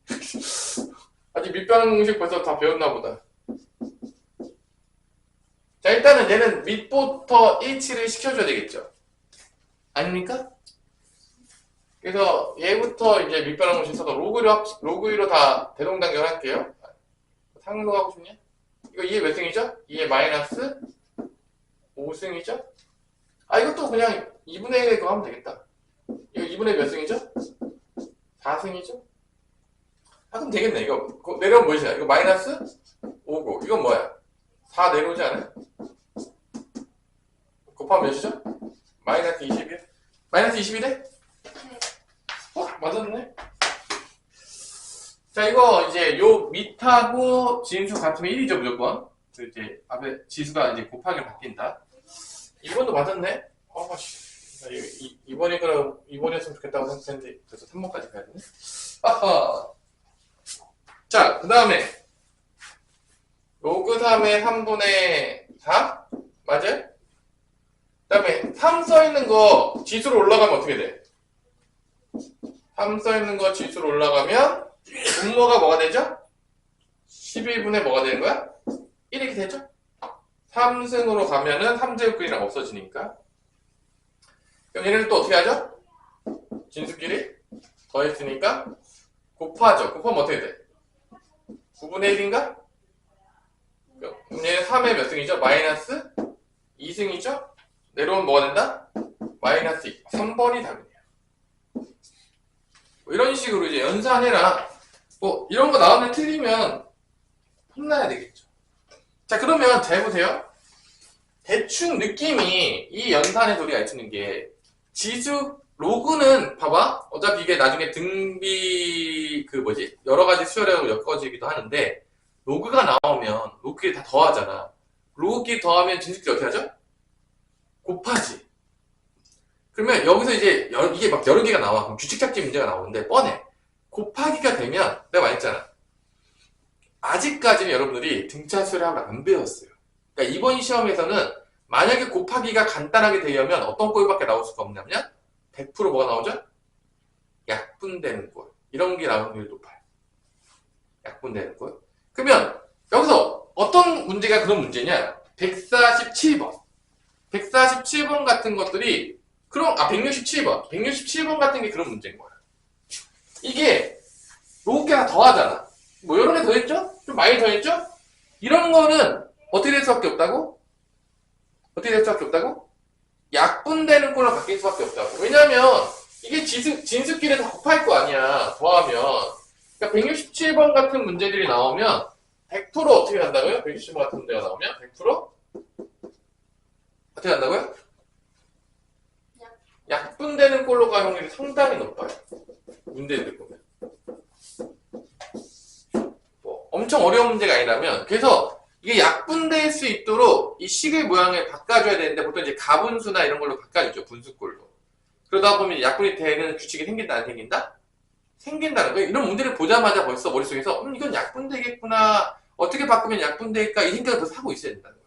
아직 밑변환 공식 벌써 다 배웠나 보다. 자, 일단은 얘는 밑부터 일치를 시켜줘야 되겠죠? 아닙니까? 그래서 얘부터 이제 밑변환 공식 써서 로그 1로 다 대동단결 할게요. 상로 하고 싶냐? 이거 2의 몇 승이죠? 2의 마이너스 5승이죠? 아, 이것도 그냥 2분의 1에 그거 하면 되겠다. 이거 2분의 몇 승이죠? 4승이죠? 아, 그럼 되겠네. 이거 내려오면 뭐지? 이거 마이너스 5고 이건 뭐야? 4 내려오지 않아요? 곱하면 몇이죠? 마이너스 20이요? 마이너스 21에? 네. 맞았네. 자, 이거 이제 요 밑하고 진수 같으면 1이죠, 무조건. 이제 앞에 지수가 이제 곱하기 바뀐다. 이번도 맞았네? 이번이 그럼 이번이었으면 좋겠다고 생각했는데 벌써 3번까지 가야 되네. 아하. 자, 그 다음에 로그 3의 3분의 4? 맞아요? 그 다음에 3 써있는 거 지수로 올라가면 어떻게 돼? 3 써있는 거 지수로 올라가면 분모가 뭐가 되죠? 11분의 뭐가 되는 거야? 1 이렇게 되죠? 3승으로 가면은 3제곱끼리랑 없어지니까. 그럼 얘네를 또 어떻게 하죠? 진수끼리 더했으니까 곱하죠. 곱하면 어떻게 돼? 9분의 1인가? 그럼 얘는 3의 몇 승이죠? 마이너스 2승이죠? 내려오면 뭐가 된다? 마이너스 2. 3번이 답이네요. 뭐 이런 식으로 이제 연산해라. 뭐 이런 거 나오면 틀리면 혼나야 되겠죠. 자, 그러면 잘 보세요. 대충 느낌이 이 연산의 소리가 있는 게 지수 로그는 봐봐. 어차피 이게 나중에 등비 여러 가지 수열하고 엮어지기도 하는데 로그가 나오면 로그끼리 다 더하잖아. 로그끼리 더하면 진수끼리 어떻게 하죠? 곱하지. 그러면 여기서 이제 이게 막 여러 개가 나와. 그럼 규칙잡기 문제가 나오는데 뻔해. 곱하기가 되면 내가 말했잖아. 아직까지는 여러분들이 등차 수열합을 안 배웠어요. 그러니까 이번 시험에서는 만약에 곱하기가 간단하게 되려면 어떤 꼴밖에 나올 수가 없냐면 100% 뭐가 나오죠? 약분되는 꼴. 이런 게 나오는 확률이 높아요. 약분되는 꼴. 그러면 여기서 어떤 문제가 그런 문제냐? 147번. 147번 같은 것들이 167번. 167번 같은 게 그런 문제인 거야. 이게 로그가 더하잖아. 뭐 여러 개 더했죠? 좀 많이 더했죠? 이런 거는 어떻게 될 수밖에 없다고? 어떻게 될 수밖에 없다고? 약분되는 꼴로 바뀔 수밖에 없다고. 왜냐면 이게 진수끼리 다 곱할 거 아니야. 더하면. 그러니까 167번 같은 문제들이 나오면 100% 어떻게 한다고요? 167번 같은 문제가 나오면 100% 어떻게 한다고요? 약분되는 꼴로 갈 확률이 상당히 높아요. 문제들 보면. 뭐 엄청 어려운 문제가 아니라면 그래서 이게 약분될 수 있도록 이 식의 모양을 바꿔줘야 되는데 보통 이제 가분수나 이런 걸로 바꿔주죠. 분수꼴로. 그러다 보면 약분이 되는 규칙이 생긴다 안 생긴다? 생긴다는 거예요. 이런 문제를 보자마자 벌써 머릿속에서 이건 약분되겠구나. 어떻게 바꾸면 약분될까? 이 생각을 벌써 하고 있어야 된다는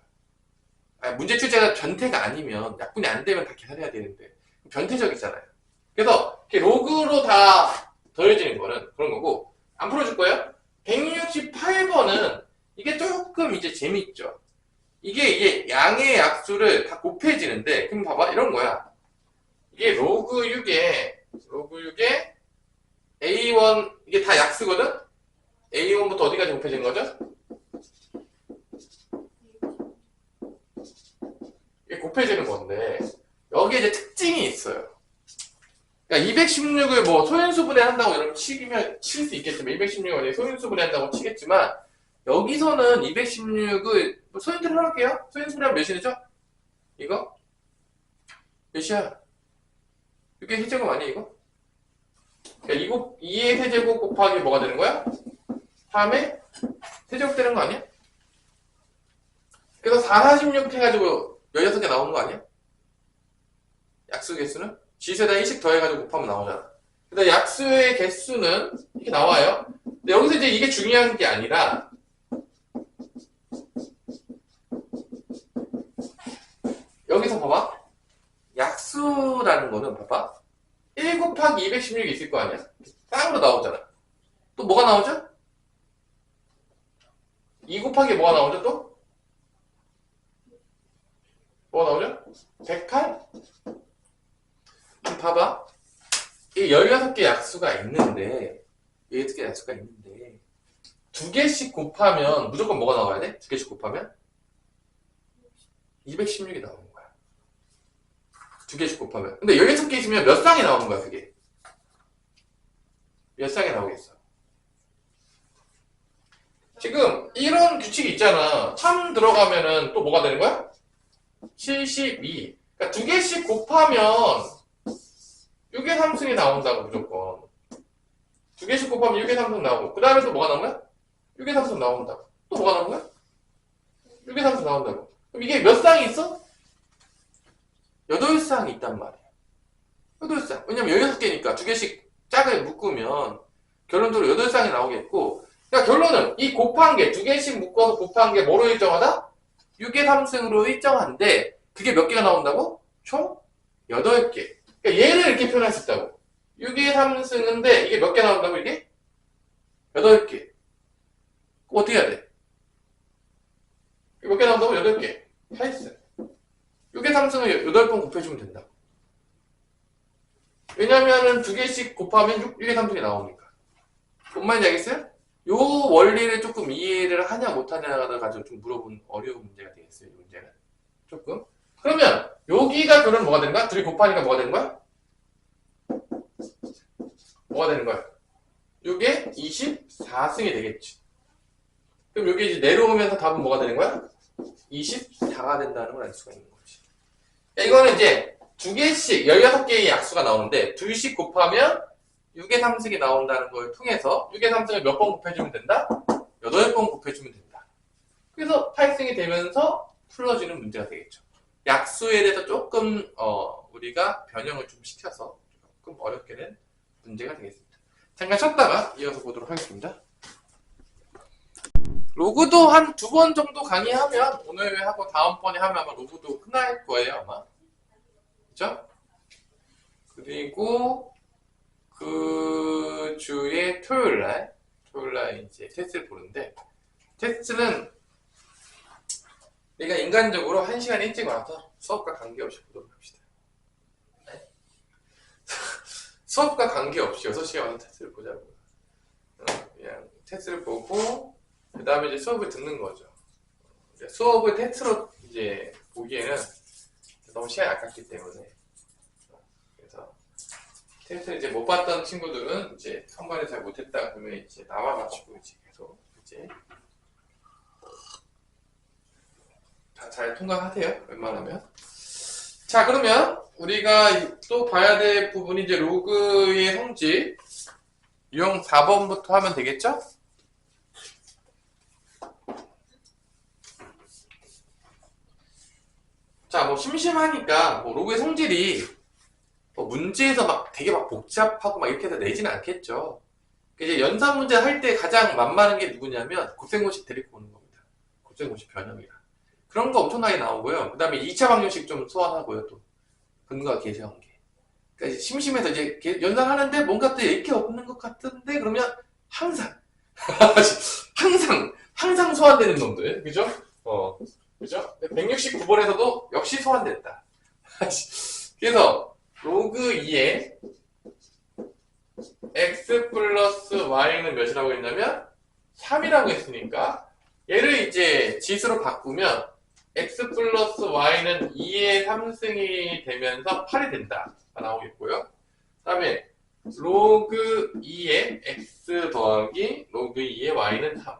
거야. 문제 출제가 변태가 아니면 약분이 안 되면 다 계산해야 되는데 변태적이잖아요. 그래서 이렇게 로그로 다 더해지는 거는 그런 거고 안 풀어줄 거예요? 168번은 이게 조금 이제 재밌죠. 이게 양의 약수를 다 곱해지는데 그럼 봐봐 이런 거야. 이게 로그 6에 A1 이게 다 약수거든? A1부터 어디까지 곱해지는 거죠? 이게 곱해지는 건데 여기에 이제 특징이 있어요. 그러니까 216을 뭐 소인수분해 한다고 여러분 칠 수 있겠지만 216을 소인수분해 한다고 치겠지만 여기서는 216을 소인수분해 할게요. 소인수분해 하면 몇이죠? 이거? 몇이야? 이게 세제곱 아니야 이거? 그러니까 2의 세제곱 곱하기 뭐가 되는 거야? 3의 세제곱 되는 거 아니야? 그래서 4, 46 해가지고 16개 나오는 거 아니야? 약수 개수는? 지수에다 1씩 더해가지고 곱하면 나오잖아. 근데 약수의 개수는 이렇게 나와요. 근데 여기서 이제 이게 중요한 게 아니라 여기서 봐봐. 약수라는 거는 봐봐. 1 곱하기 216이 있을 거 아니야? 쌍으로 나오잖아. 또 뭐가 나오죠? 2 곱하기 뭐가 나오죠 또? 뭐가 나오죠? 108? 봐봐. 이 16개 약수가 있는데 16개 약수가 있는데 2개씩 곱하면 무조건 뭐가 나와야 돼? 2개씩 곱하면 216이 나오는 거야. 2개씩 곱하면. 근데 16개 있으면 몇 쌍이 나오는 거야 그게? 몇 쌍이 나오겠어? 지금 이런 규칙이 있잖아. 3 들어가면은 또 뭐가 되는 거야? 72. 그러니까 2개씩 곱하면 6의 3승이 나온다고 무조건. 2개씩 곱하면 6의 3승 나오고 그 다음에 또 뭐가 나온 거야? 6의 3승 나온다고. 또 뭐가 나온 거야? 6의 3승 나온다고. 그럼 이게 몇 쌍이 있어? 8쌍이 있단 말이야. 8쌍. 왜냐면 16개니까 2개씩 짝을 묶으면 결론적으로 8쌍이 나오겠고 그러니까 결론은 이 곱한 게 2개씩 묶어서 곱한 게 뭐로 일정하다? 6의 3승으로 일정한데 그게 몇 개가 나온다고? 총 8개. 그러니까 얘를 이렇게 표현할 수 있다고. 6의 3승인데 이게 몇 개 나온다고 이게? 8개. 그럼 어떻게 해야 돼? 몇 개 나온다고? 8개. 8승. 6의 3승을 8번 곱해주면 된다. 왜냐면은 2개씩 곱하면 6의 3승이 나오니까. 뭔 말인지 알겠어요? 요 원리를 조금 이해를 하냐 못하냐를 가지고 좀 물어본 어려운 문제가 되겠어요. 이 문제는. 조금. 그러면 여기가 결론 뭐가 되는 거야? 둘이 곱하니까 뭐가 되는 거야? 뭐가 되는 거야? 이게 24승이 되겠지. 그럼 여기 이제 내려오면서 답은 뭐가 되는 거야? 24가 된다는 걸 알 수가 있는 거지. 이거는 이제 2개씩 16개의 약수가 나오는데 2씩 곱하면 6의 3승이 나온다는 걸 통해서 6의 3승을 몇 번 곱해주면 된다? 8번 곱해주면 된다. 그래서 8승이 되면서 풀어지는 문제가 되겠죠. 약수에 대해서 조금 우리가 변형을 좀 시켜서 조금 어렵게 된 문제가 되겠습니다. 잠깐 쉬었다가 이어서 보도록 하겠습니다. 로그도 한 2번 정도 강의하면 오늘 하고 다음번에 하면 아마 로그도 끝날 거예요 아마. 그죠? 그리고 그 주에 토요일날 이제 테스트를 보는데 테스트는 내가 인간적으로 1시간 일찍 와서 수업과 관계없이 보도록 합시다. 네? 수업과 관계없이 6시간 와서 테스트를 보자고. 그냥 테스트를 보고 그 다음에 이제 수업을 듣는 거죠. 수업을 테스트로 이제 보기에는 너무 시간이 아깝기 때문에 그래서 테스트를 이제 못 봤던 친구들은 이제 선발을 잘 못했다 그러면 이제 나와가지고 이제 계속 이제 잘 통과하세요. 웬만하면. 자, 그러면 우리가 또 봐야 될 부분이 이제 로그의 성질 유형 4번부터 하면 되겠죠? 자, 뭐 심심하니까 뭐 로그의 성질이 뭐 문제에서 막 되게 막 복잡하고 막 이렇게 해서 내지는 않겠죠. 이제 연산 문제 할 때 가장 만만한 게 누구냐면 곱셈공식 데리고 오는 겁니다. 곱셈공식 변형이라. 그런 거 엄청나게 나오고요. 그 다음에 2차 방정식 좀 소환하고요. 또 근거와 계시한 게. 그러니까 이제 심심해서 이제 연산하는데 뭔가 또 읽기 없는 것 같은데 그러면 항상 항상 소환되는 놈들. 그죠? 그죠? 169번에서도 역시 소환됐다. 그래서 로그 2에 x 플러스 y는 몇이라고 했냐면 3이라고 했으니까 얘를 이제 지수로 바꾸면 x 플러스 y는 2의 3승이 되면서 8이 된다 나오겠고요. 다음에 로그 2의 x 더하기 로그 2의 y는 3.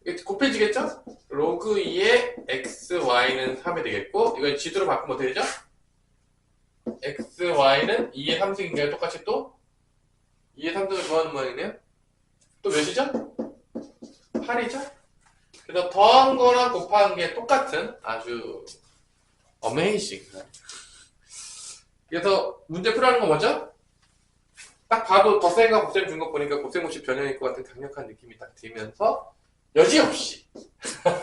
이게 곱해지겠죠? 로그 2의 x, y는 3이 되겠고, 이걸 지수로 바꾸면 어떻게 되죠? x, y는 2의 3승인가요? 똑같이 또 2의 3승을 더하는 모양이네요. 또 몇이죠? 8이죠? 그래서 더한 거랑 곱한 게 똑같은 아주 어메이징. 그래서 문제 풀어하는 건 뭐죠? 딱 봐도 덧셈과 곱셈 준 거 보니까 곱셈 없이 변형일 것 같은 강력한 느낌이 딱 들면서 여지없이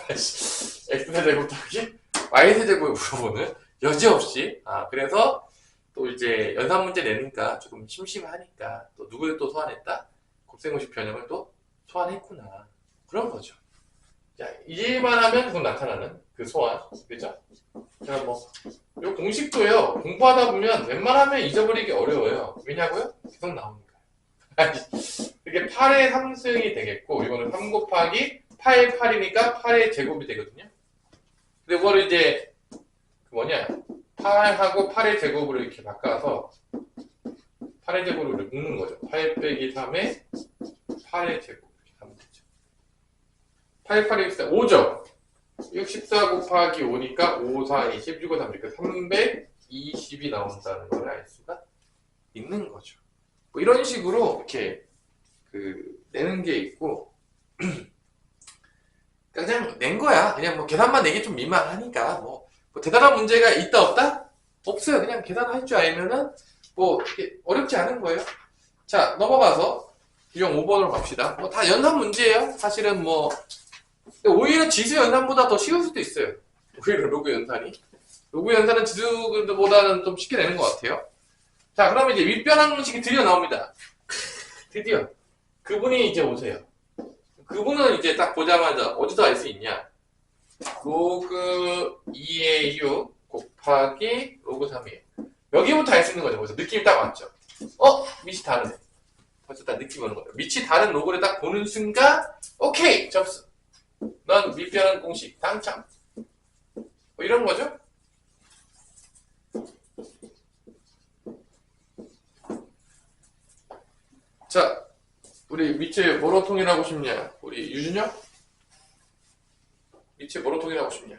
x세제곱 더하기 y세제곱을 물어보는 여지없이 그래서 또 이제 연산 문제 내니까 조금 심심하니까 또 누구를 또 소환했다? 곱셈 없이 변형을 또 소환했구나 그런 거죠. 자, 이제만 하면 곧 나타나는 그 소환 그죠? 자, 요 공식도요 공부하다 보면 웬만하면 잊어버리기 어려워요. 왜냐고요? 계속 나오니까. 이게 8의 3승이 되겠고 이거는 3 곱하기 8, 8이니까 8의 제곱이 되거든요. 근데 이거를 이제 8하고 8의 제곱으로 이렇게 바꿔서 8의 제곱으로 이렇게 묶는 거죠. 8 빼기 3의 8의 제곱 이렇게 하면 되죠. 8, 8이 14, 5죠. 64 곱하기 5니까 5, 4, 20, 6, 5, 3, 그러니까 320이 나온다는 걸 알 수가 있는 거죠. 뭐 이런 식으로 이렇게 내는 게 있고 그냥 낸 거야. 그냥 계산만 내기 좀 민망하니까 뭐 대단한 문제가 있다 없다? 없어요. 그냥 계산할 줄 알면은 어렵지 않은 거예요. 자, 넘어가서 유형 5번으로 갑시다. 다 연산 문제예요. 사실은 오히려 지수 연산보다 더 쉬울 수도 있어요. 오히려 로그 연산이. 로그 연산은 지수보다는 좀 쉽게 내는 것 같아요. 자, 그러면 이제 윗변환식이 드디어 나옵니다. 드디어. 그분이 이제 오세요. 그분은 이제 딱 보자마자 어디서 알 수 있냐? 로그 2의 6 곱하기 로그 3이에요. 여기부터 알 수 있는 거죠. 그래서 느낌이 딱 왔죠. 밑이 다르네. 벌써 딱 느낌이 오는 거죠. 밑이 다른 로그를 딱 보는 순간 오케이! 접수. 넌 윗변환 공식 당첨. 이런 거죠. 자, 우리 밑에 뭐로 통일하고 싶냐? 우리 유준혁? 밑에 뭐로 통일하고 싶냐?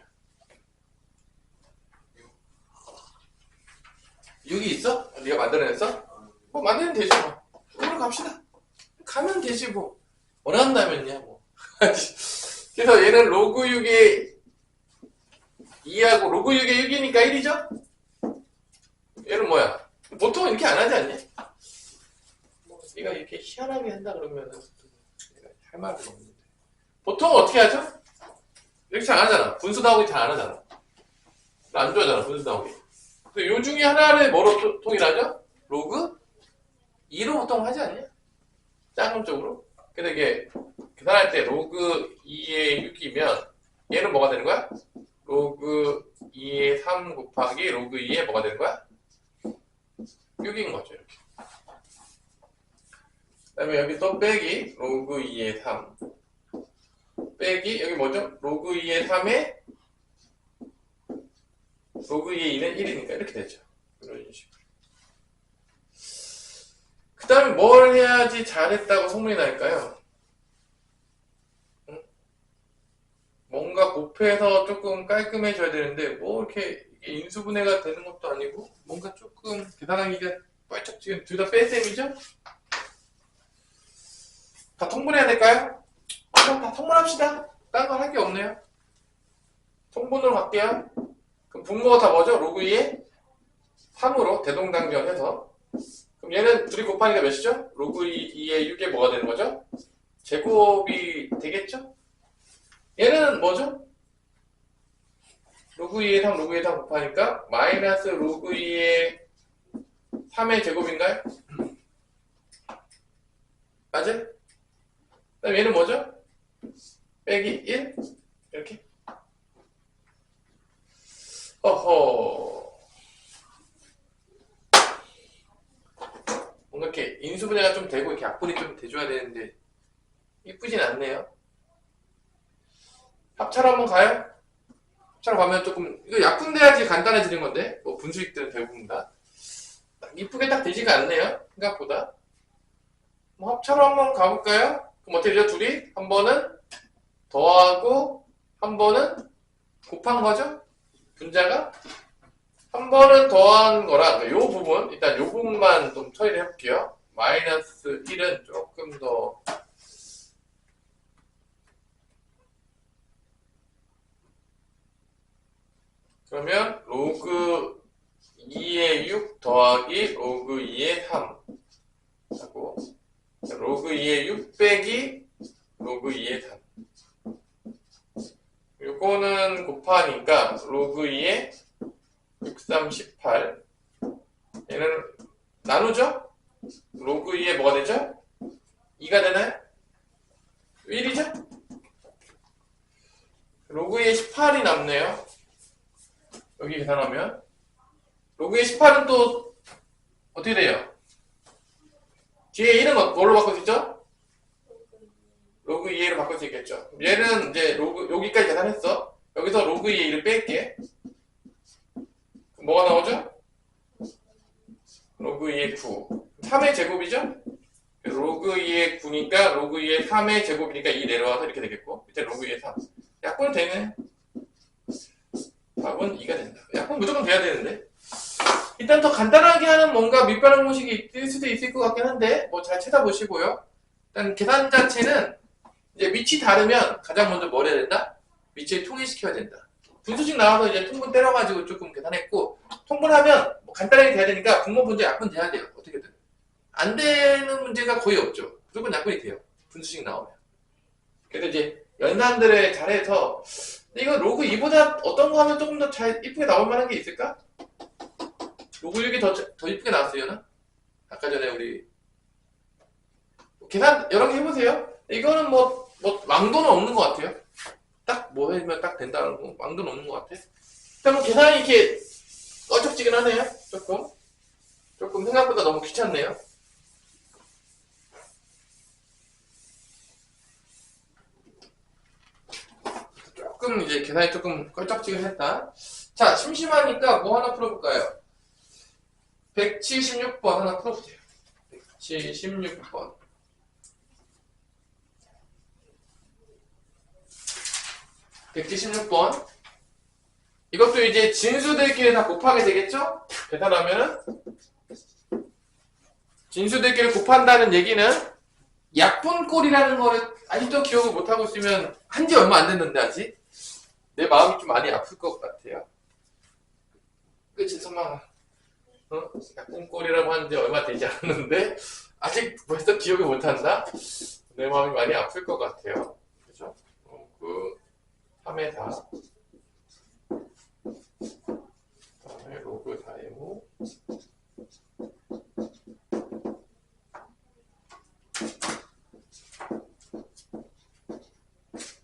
6이 있어? 네가 만들어냈어? 만들면 되지 뭐. 그걸로 갑시다. 가면 되지 뭐. 원한다면야 뭐. 그래서 얘는 로그 6의 2하고 로그 6의 6이니까 1이죠? 얘는 뭐야? 보통 이렇게 안 하지 않냐? 네가 이렇게 희한하게 한다 그러면 내가 할 말은 없는데 보통 어떻게 하죠? 이렇게 잘 안 하잖아. 분수 나오기 잘 안 하잖아. 안 좋아하잖아 분수 나오기. 근데 요 중에 하나를 뭐로 통일하죠? 로그 2로 보통 하지 않냐? 작은 쪽으로. 근데 이게 계산할 때 로그 2의 6이면 얘는 뭐가 되는 거야? 로그 2의 3 곱하기 로그 2의 뭐가 되는 거야? 6인 거죠 이렇게. 그 다음에 여기 또 빼기 로그 2의 3 빼기 여기 뭐죠? 로그 2의 3에 로그 2의 2는 1이니까 이렇게 되죠. 이런 식으로. 그 다음에 뭘 해야지 잘했다고 소문이 날까요? 뭔가 곱해서 조금 깔끔해져야 되는데 이렇게 인수분해가 되는 것도 아니고 뭔가 조금 계산하기가 뻘쩍 지금 둘 다 뺄셈이죠? 다 통분해야 될까요? 그럼 다 통분합시다. 딴 건 할 게 없네요. 통분으로 갈게요. 그럼 분모가 다 뭐죠? 로그 2에 3으로 대동단결해서 그럼 얘는 둘이 곱하니까 몇이죠? 로그 2의 6에 뭐가 되는 거죠? 제곱이 되겠죠? 얘는 뭐죠? 로그 2의 3, 로그 2의 3 곱하니까 마이너스 로그 2의 3의 제곱인가요? 맞아요? 그다음 얘는 뭐죠? 빼기 1 이렇게 뭔가 이렇게 인수분해가 좀 되고 이렇게 약분이 좀 돼줘야 되는데 이쁘진 않네요. 합차로 한번 가요? 합차로 가면 조금, 이거 약분돼야지 간단해지는 건데, 뭐 분수식들은 대부분 다. 이쁘게 딱 되지가 않네요. 생각보다. 뭐 합차로 한번 가볼까요? 그럼 어떻게 되죠? 둘이? 한 번은 더하고, 한 번은 곱한 거죠? 분자가? 한 번은 더한 거랑, 요 부분, 일단 요 부분만 좀 처리를 해볼게요. 마이너스 1은 조금 더, 그러면 로그 2의 6 더하기 로그 2의 3 하고, 로그 2의 6 빼기 로그 2의 3. 요거는 곱하니까 로그 2의 6, 3, 18. 얘는 나누죠? 로그 2에 뭐가 되죠? 2가 되나요? 1이죠? 로그 2에 18이 남네요. 여기 계산하면. 로그 2에 18은 또 어떻게 돼요? 뒤에 1은 뭘로 바꿀 수 있죠? 로그 2a로 바꿀 수 있겠죠. 얘는 이제 로그, 여기까지 계산했어. 여기서 로그 2의 1을 뺄게. 뭐가 나오죠? 로그 2의 9. 3의 제곱이죠? 로그 2의 9니까 로그 2의 3의 제곱이니까 2 내려와서 이렇게 되겠고, 밑에 로그 2의 3. 약분 되네. 답은 2가 된다. 약분 무조건 돼야 되는데. 일단 더 간단하게 하는 뭔가 밑반응 공식이 있을 수도 있을 것 같긴 한데, 뭐 잘 찾아보시고요. 일단 계산 자체는 이제 밑이 다르면 가장 먼저 뭘 해야 된다? 밑을 통일시켜야 된다. 분수식 나와서 이제 통분 때려가지고 조금 계산했고, 통분하면 뭐 간단하게 돼야 되니까 분모 분자 약분 돼야 돼요. 어떻게든. 안 되는 문제가 거의 없죠. 무조건 약분이 돼요. 분수식 나오면. 그래서 이제 연산들을 잘해서, 근데 이거 로그 2보다 어떤 거 하면 조금 더 잘 이쁘게 나올 만한 게 있을까? 로그 6이 더 이쁘게 나왔어요. 아까 전에 우리 계산 여러 개 해보세요. 이거는 뭐 왕도는 없는 것 같아요. 딱 뭐 해면 딱 된다는 거 왕도는 없는 것 같아. 일단 뭐 계산이 이렇게 껄쩍지근하네요. 조금 생각보다 너무 귀찮네요. 조금 이제 계산이 조금 껄쩍지근했다. 자, 심심하니까 뭐 하나 풀어볼까요? 176번 하나 풀어보세요. 176번. 이것도 이제 진수들끼리 다 곱하게 되겠죠? 계산하면은 진수들끼리 곱한다는 얘기는 약분꼴이라는 거를 아직도 기억을 못하고 있으면 한지 얼마 안 됐는데 아직 내 마음이 좀 많이 아플 것 같아요. 그치 선망아? 약분꼴이라고 하는지 얼마 되지 않았는데 아직 벌써 기억을 못한다? 내 마음이 많이 아플 것 같아요. 그죠? 그 3의 4 그다음에 로그 4의 5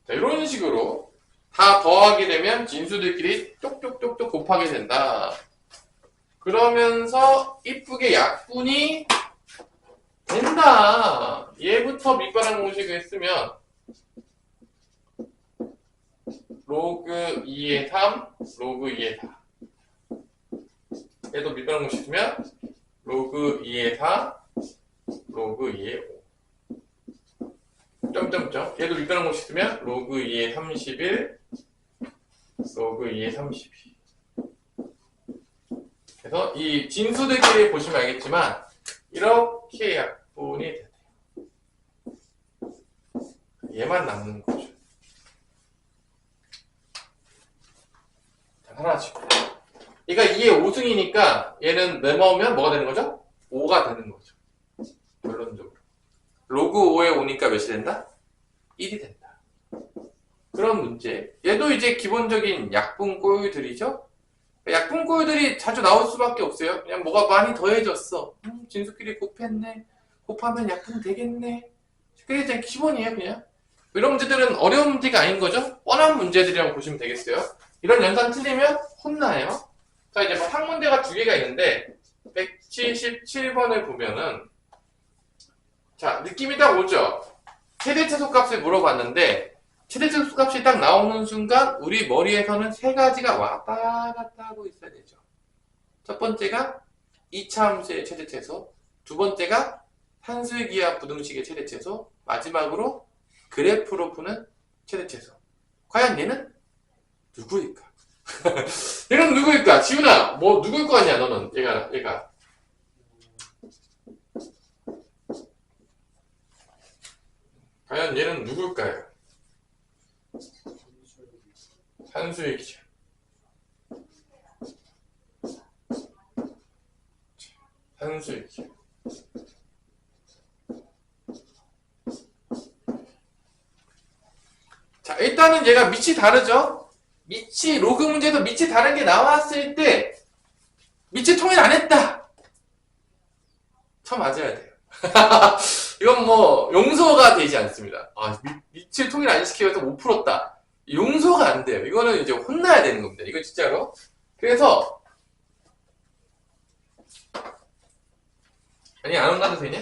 자, 이런 식으로 다 더하게 되면 진수들끼리 쪽쪽쪽쪽 곱하게 된다. 그러면서 이쁘게 약분이 된다. 얘부터 밑반응 공식을 쓰면 로그 2의 3, 로그 2의 4. 얘도 밑반응 공식 쓰면 로그 2의 4, 로그 2의 5. 점점점. 얘도 밑반응 공식 쓰면 로그 2의 31, 로그 2의 32. 그래서 이 진수들끼리 보시면 알겠지만 이렇게 약분이 돼요. 얘만 남는 거죠. 자, 하나씩. 얘가 2의 5승이니까 얘는 넘어오면 뭐가 되는 거죠? 5가 되는 거죠. 결론적으로. 로그 5에 5니까 몇이 된다? 1이 된다. 그런 문제. 얘도 이제 기본적인 약분꼴들이죠? 약분꼴들이 자주 나올 수밖에 없어요. 그냥 뭐가 많이 더해졌어. 진수끼리 곱했네. 곱하면 약분 되겠네. 그게 그냥 기본이에요, 그냥. 이런 문제들은 어려운 문제가 아닌 거죠? 뻔한 문제들이라고 보시면 되겠어요. 이런 연산 틀리면 혼나요. 자, 이제 뭐 학문제가 두 개가 있는데, 177번을 보면은, 자, 느낌이 딱 오죠? 최대 최소값을 물어봤는데, 최대값 값이 딱 나오는 순간 우리 머리에서는 세 가지가 왔다 갔다 하고 있어야 되죠. 첫 번째가 2차 함수의 최대체소, 두 번째가 산수의 기하 부등식의 최대체소, 마지막으로 그래프로 푸는 최대체소. 과연 얘는 누구일까? 얘는 누구일까? 지훈아, 뭐 누구일 거 같냐 너는? 얘가 과연 얘는 누굴까요? 산수의 기하. 산수의 기하. 자, 일단은 얘가 밑이 다르죠? 밑이, 로그 문제도 밑이 다른 게 나왔을 때, 밑이 통일 안 했다! 쳐 맞아야 돼요. 이건 뭐, 용서가 되지 않습니다. 아, 밑을 통일 안 시키면서 못 풀었다. 용서가 안 돼요. 이거는 이제 혼나야 되는 겁니다. 이거 진짜로. 그래서, 아니, 안 혼나도 되냐?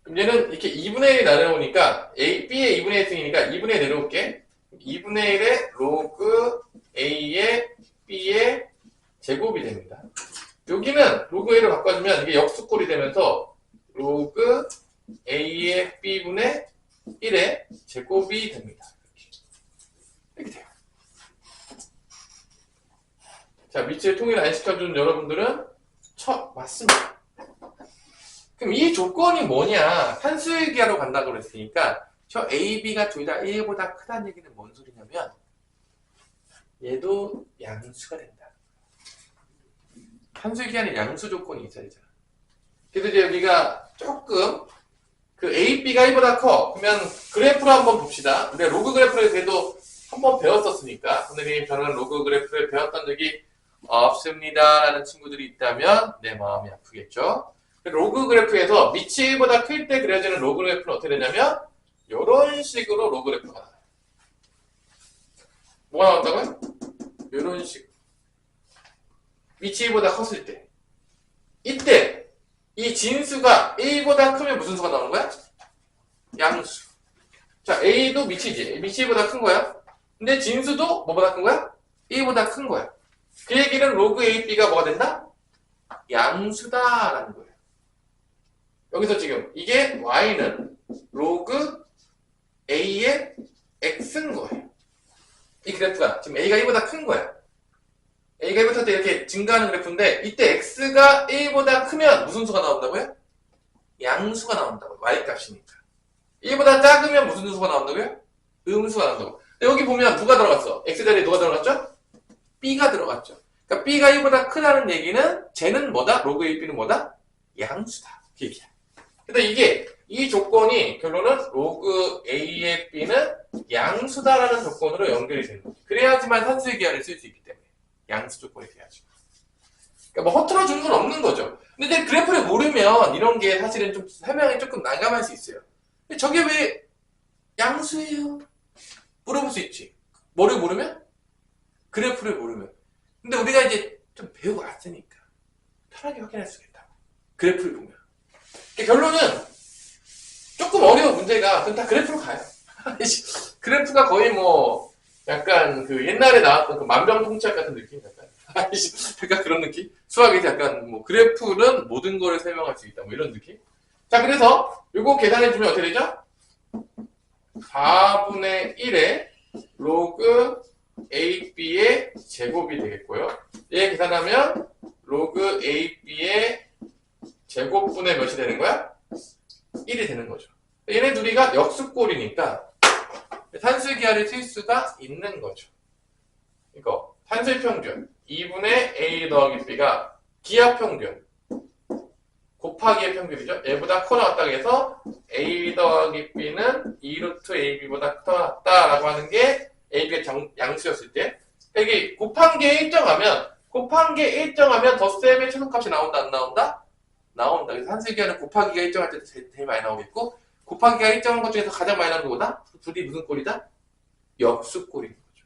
그럼 얘는 이렇게 2분의 1이 내려오니까 B의 2분의 1 승이니까 2분의 1 내려올게. 2분의 1의 로그 A의 B의 제곱이 됩니다. 여기는 로그 A로 바꿔주면 이게 역수꼴이 되면서 로그 A의 B분의 1의 제곱이 됩니다. 이렇게 돼요. 자, 밑을 통일 안 시켜준 여러분들은 맞습니다. 그럼 이 조건이 뭐냐? 산수의 기하로 간다고 그랬으니까 저 A, B가 둘 다 1보다 크다는 얘기는 뭔 소리냐면 얘도 양수가 된다. 산수의 기하는 양수 조건이 있어야 되잖아. 그래서 이제 여기가 조금 그 A, B가 1보다 커. 그러면 그래프로 한번 봅시다. 우리가 로그 그래프를 그래도 한번 배웠었으니까 선생님 저는 로그 그래프를 배웠던 적이 없습니다 라는 친구들이 있다면 내 마음이 아프겠죠. 로그 그래프에서 밑이 1보다 클 때 그려지는 로그 그래프는 어떻게 되냐면 이런 식으로 로그 그래프가 나와요. 뭐가 나온다고요? 이런 식으로 밑이 1보다 컸을 때 이때 이 진수가 1보다 크면 무슨 수가 나오는 거야? 양수. 자, A도 밑이지. 밑이 1보다 큰 거야. 근데 진수도 뭐보다 큰 거야? 1보다 큰 거야. 그 얘기는 로그 AB가 뭐가 된다? 양수다라는 거예요. 여기서 지금 이게 y는 로그 a의 x인 거예요. 이 그래프가 지금 a가 1보다 큰 거야. a가 1보다 때 이렇게 증가하는 그래프인데 이때 x가 1보다 크면 무슨 수가 나온다고요? 양수가 나온다고요. y값이니까. 1보다 작으면 무슨 수가 나온다고요? 음수가 나온다고. 여기 보면 누가 들어갔어? x 자리에 누가 들어갔죠? b가 들어갔죠. 그러니까 b가 1보다 크다는 얘기는 쟤는 뭐다? 로그 AB는 뭐다? 양수다. 그 얘기야. 근데 이 조건이 결론은 로그 A의 B는 양수다라는 조건으로 연결이 되는 거죠. 그래야지만 산수의 기하를 쓸 수 있기 때문에. 양수 조건이 돼야죠. 그러니까 뭐 허투루 주는 건 없는 거죠. 근데 이제 그래프를 모르면 이런 게 사실은 좀 설명이 조금 난감할 수 있어요. 근데 저게 왜 양수예요? 물어볼 수 있지. 뭐를 모르면? 그래프를 모르면. 근데 우리가 이제 좀 배우고 왔으니까 편하게 확인할 수 있겠다. 그래프를 보면. 결론은 조금 어려운 문제가 그럼 다 그래프로 가요. 그래프가 거의 뭐 약간 그 옛날에 나왔던 그 만병통치약 같은 느낌 약간 그런 느낌? 수학에서 약간 뭐 그래프는 모든 거를 설명할 수 있다 뭐 이런 느낌? 자, 그래서 요거 계산해주면 어떻게 되죠? 4분의 1의 로그 AB의 제곱이 되겠고요. 얘 계산하면 로그 AB의 제곱분의 몇이 되는 거야? 1이 되는 거죠. 얘네 둘이가 역수꼴이니까 산수의 기하를 쓸 수가 있는 거죠. 이거 산수의 평균 2분의 A 더하기 B가 기하 평균 곱하기의 평균이죠. 얘보다 커 나왔다고 해서 A 더하기 B는 2루트 AB보다 커 나왔다라고 하는 게 AB가 양수였을 때 여기 곱한 게 일정하면 덧셈의 최소값이 나온다 안 나온다? 나온다. 그래서 산수의 기하는 곱하기가 일정할 때 제일 많이 나오겠고 곱하기가 일정한 것 중에서 가장 많이 나오는 거보다 둘이 무슨 꼴이다? 역수꼴인 거죠.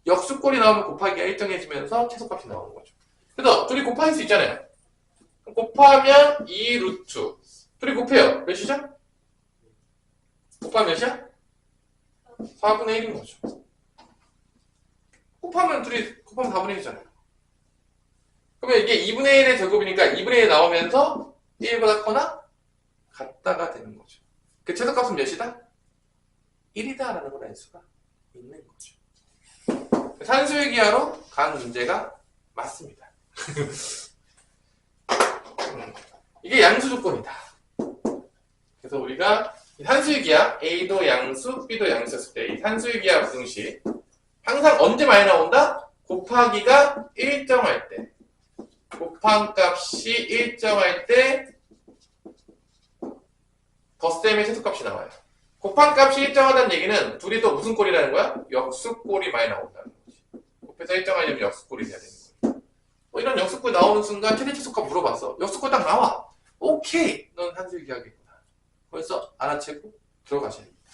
역수꼴이 나오면 곱하기가 일정해지면서 최소값이 나오는 거죠. 그래서 둘이 곱할 수 있잖아요. 곱하면 2루트 둘이 곱해요. 몇이죠? 곱하면 몇이야? 4분의 1인 거죠. 곱하면 4분의 1이잖아요. 그러면 이게 2분의 1의 제곱이니까 2분의 1 나오면서 1보다 커나 같다가 되는 거죠. 그 최소값은 몇이다? 1이다라는 걸 알 수가 있는 거죠. 산수의 기하로 간 문제가 맞습니다. 이게 양수 조건이다. 그래서 우리가 산수의 기하 A도 양수, B도 양수였을 때 이 산수의 기하 부등식 항상 언제 많이 나온다? 곱하기가 일정할 때, 곱한 값이 일정할 때 덧셈의 최소값이 나와요. 곱한 값이 일정하다는 얘기는 둘이 또 무슨 꼴이라는 거야? 역수꼴이 많이 나온다는 거지. 곱해서 일정하려면 역수꼴이 돼야 되는 거야. 뭐 이런 역수꼴 나오는 순간 최대 최소값 물어봤어. 역수꼴 딱 나와. 오케이! 넌 산수의 기하겠구나. 벌써 알아채고 들어가셔야 됩니다.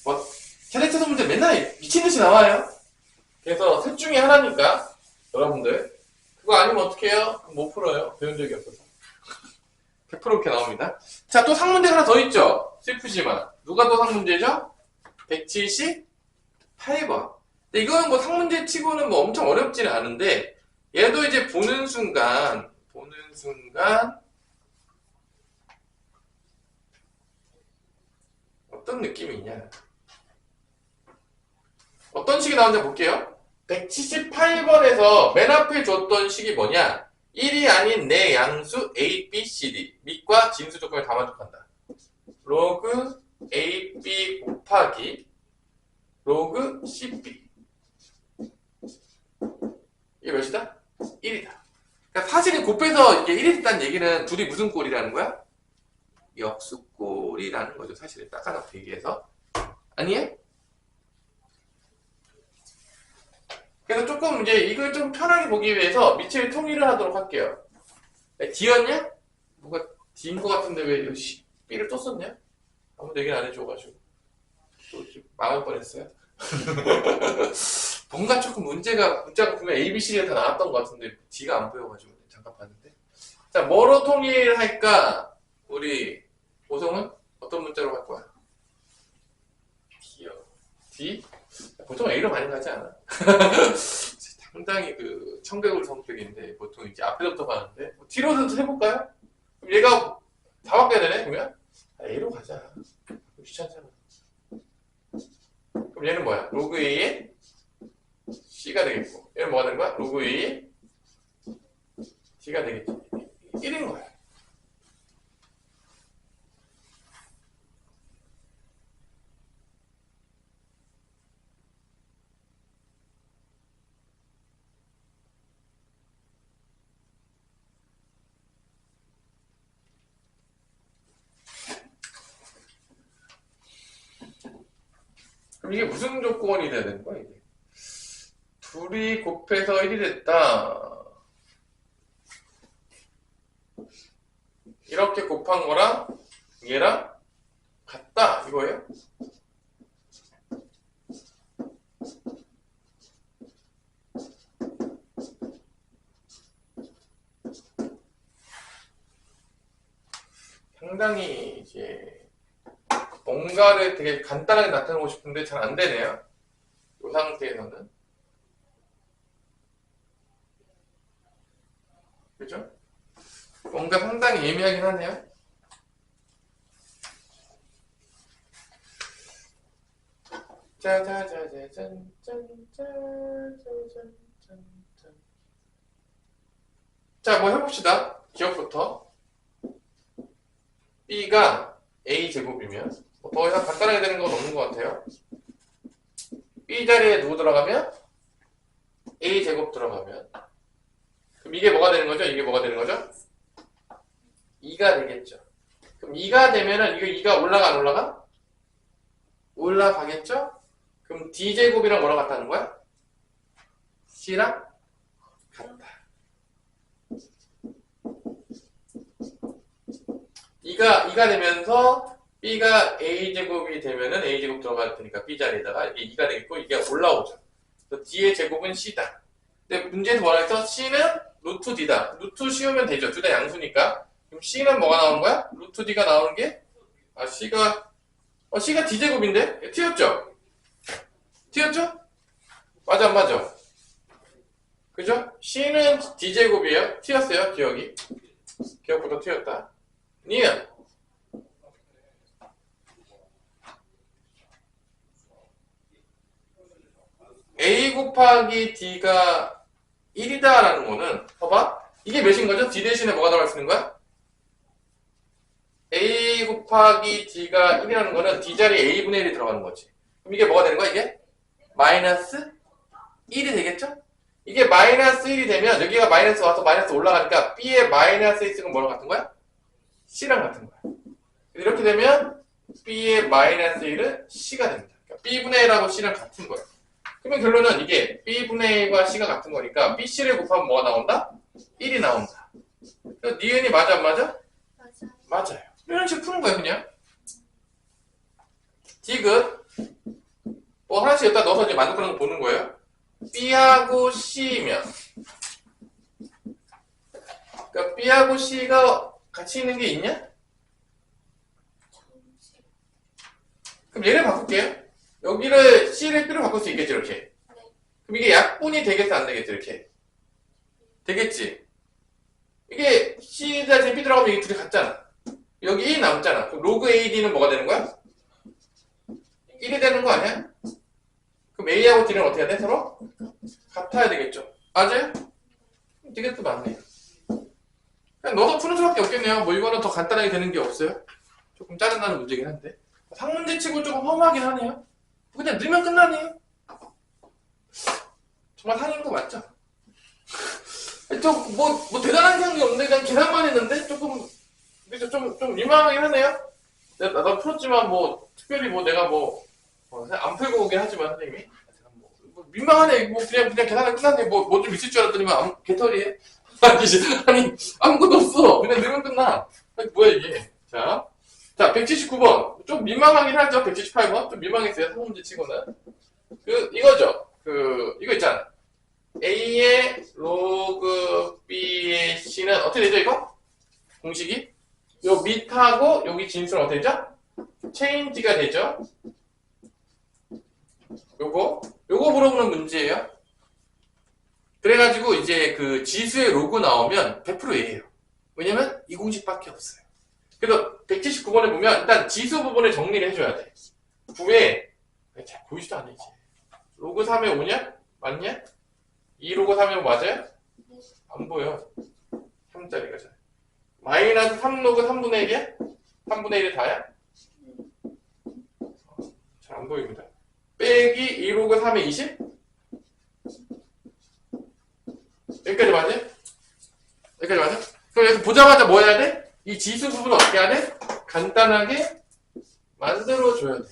뭐 최대 최소 문제 맨날 미친듯이 나와요. 그래서 셋 중에 하나니까 여러분들 그거 아니면 어떻게 해요? 못 풀어요. 배운 적이 없어서. 100% 이렇게 나옵니다. 자, 또 상문제 하나 더 있죠? 슬프지만. 누가 또 상문제죠? 178번. 근데 이거는 뭐 상문제 치고는 뭐 엄청 어렵지는 않은데, 얘도 이제 보는 순간, 어떤 느낌이 있냐. 어떤 식이 나오는지 볼게요. 178번에서 맨 앞에 줬던 식이 뭐냐? 1이 아닌 내 양수 A, B, C, D 밑과 진수 조건을 다 만족한다. 로그 A, B 곱하기 로그 C, B 이게 몇이다? 1이다. 그러니까 사실은 곱해서 이게 1이 됐다는 얘기는 둘이 무슨 꼴이라는 거야? 역수꼴이라는 거죠. 사실은 따가닥 얘기해서. 아니에요? 그래서 조금 이제 이걸 좀 편하게 보기 위해서 밑을 통일을 하도록 할게요. D였냐? 뭐가 D인 것 같은데 왜 B를 또 썼냐? 아무도 얘기를 안 해줘가지고 또 망할 뻔했어요. 뭔가 조금 문자가 보면 A, B, C가 다 나왔던 것 같은데 D가 안 보여가지고 잠깐 봤는데. 자, 뭐로 통일할까? 우리 보성은 어떤 문자로 갈 거야? D요. D? 보통 A로 많이 가지 않아? 상당히 그 청개구리 성격인데 보통 이제 앞에서부터 가는데 D로도 해볼까요? 그럼 얘가 다 바뀌어야 되네? 그러면 A로 가자. 귀찮잖아. 그럼 얘는 뭐야? 로그 A에 C가 되겠고 얘는 뭐가 되는 거야? 로그 A에 D가 되겠지. 1인 거야. 그럼 이게 무슨 조건이 돼야 되는 거야, 이게? 둘이 곱해서 1이 됐다. 이렇게 곱한 거랑 얘랑 같다. 이거예요? 상당히 이제 뭔가를 되게 간단하게 나타내고 싶은데 잘 안 되네요. 이 상태에서는. 그죠? 뭔가 상당히 예민하긴 하네요. 자, 뭐 해봅시다. 기억부터. B가 A제곱이면 더 이상 간단하게 되는 건 없는 것 같아요. B 자리에 누구 들어가면? A제곱 들어가면 그럼 이게 뭐가 되는 거죠? 이게 뭐가 되는 거죠? 2가 되겠죠. 그럼 2가 되면은 이거 2가 올라가 안 올라가? 올라가겠죠? 그럼 D제곱이랑 뭐랑 같다는 거야? C랑 같다. 2가 되면서 B가 A제곱이 되면은 A제곱 들어갈 테니까 B 자리에다가 이게 2가 되겠고 이게 올라오죠. 그래서 D의 제곱은 C다. 근데 문제에서 뭐라 했어? C는 루트 D다. 루트 씌우면 되죠. 둘 다 양수니까. 그럼 C는 뭐가 나오는 거야? 루트 D가 나오는 게 C가 D제곱인데? T였죠? T였죠? 맞아, 안 맞아? 그죠? C는 D제곱이에요. T였어요, 기억이. 기억부터 T였다. 니은. A 곱하기 D가 1이다라는 거는, 봐봐. 이게 몇인 거죠? D 대신에 뭐가 들어갈 수 있는 거야? A 곱하기 D가 1이라는 거는 D 자리에 A분의 1이 들어가는 거지. 그럼 이게 뭐가 되는 거야, 이게? 마이너스 1이 되겠죠? 이게 마이너스 1이 되면 여기가 마이너스 와서 마이너스 올라가니까 B의 마이너스 1승은 뭐랑 같은 거야? C랑 같은 거야. 이렇게 되면 B의 마이너스 1은 C가 됩니다. 그러니까 B분의 1하고 C랑 같은 거야. 그러면 결론은 이게 B분의 1과 C가 같은 거니까 BC를 곱하면 뭐가 나온다? 1이 나온다. 그래서 니은이 맞아 안 맞아? 맞아요. 이런 식으로 푸는 거예요 그냥. 디귿 뭐 하나씩 여기다 넣어서 이제 만들어놓은 거 보는 거예요. B하고 C면 그러니까 B하고 C가 같이 있는 게 있냐? 그럼 얘를 바꿀게요. 여기를 C를 B로 바꿀 수 있겠지 이렇게. 그럼 이게 약분이 되겠어 안 되겠지 이렇게? 되겠지. 이게 C 대신 B 들어가면 이게 둘이 같잖아. 여기 1 남잖아. 그럼 로그 AD는 뭐가 되는 거야? 1이 되는 거 아니야? 그럼 A하고 D는 어떻게 해야 돼? 서로? 같아야 되겠죠. 맞아요? 되게 또 맞네요. 그냥 넣어서 푸는 수밖에 없겠네요. 뭐 이거는 더 간단하게 되는 게 없어요. 조금 짜증나는 문제긴 한데. 상문제 치고 조금 험하긴 하네요. 그냥 넣으면 끝나네요. 정말 상인 거 맞죠? 뭐 대단한 게 없는데 그냥 계산만 했는데 조금 좀 민망하긴 하네요. 나 풀었지만 뭐 특별히 뭐 내가 안 풀고 오긴 하지만 선생님이 뭐 민망하네. 뭐 그냥 계산은 끝났네. 뭐 좀 있을 줄 알았더니만 개털이에 아니 아무것도 없어. 그냥 넣으면 끝나. 뭐야 이게? 자 179번 좀 민망하긴 하죠. 178번 좀 민망했어요. 상문제 치고는 이거죠. 이거 있잖아. A의 로그 B의 C는 어떻게 되죠 이거? 공식이? 요 밑하고 여기 진수는 어떻게 되죠? 체인지가 되죠? 요거 물어보는 문제예요. 그래가지고 이제 그 지수의 로그 나오면 100%예요. 왜냐면 이 공식밖에 없어요. 그래서 179번에 보면 일단 지수 부분을 정리를 해줘야 돼. 9에 잘 보이지도 않아 이제. 로그 3에 5냐? 맞냐? 2 로그 3에 5 맞아요? 안 보여. 3짜리가 잘. 마이너스 3 로그 3분의 1이야? 3분의 1이 다야? 잘 안 보입니다. 빼기 2 로그 3의 20? 여기까지 맞아요? 여기까지 맞아? 그럼 여기서 보자마자 뭐 해야 돼? 이 지수 부분을 어떻게 해야 돼? 간단하게 만들어줘야 돼.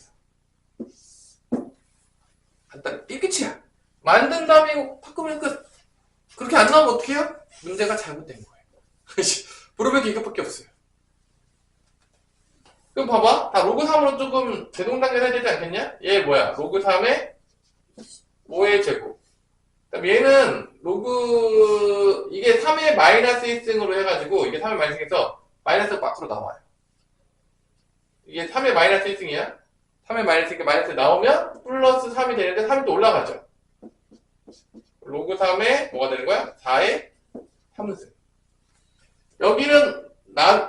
간단, 이 끝이야. 만든 다음에 이거 바꾸면 끝. 그렇게 안 나오면 어떻게 해요? 문제가 잘못된 거예요. 물어볼 게 이것밖에 없어요. 그럼 봐봐. 다 로그 3으로 조금 대동단계를 해야 되지 않겠냐? 얘 뭐야? 로그 3의 5의 제곱. 그럼 얘는 이게 3의 마이너스 1승으로 해가지고 이게 3의 마이너스 1승에서 마이너스 밖으로 나와요. 이게 3의 마이너스 1승이야. 3의 마이너스 1승 마이너스 나오면 플러스 3이 되는데 3이 또 올라가죠. 로그 3의 뭐가 되는 거야? 4의 3승. 여기는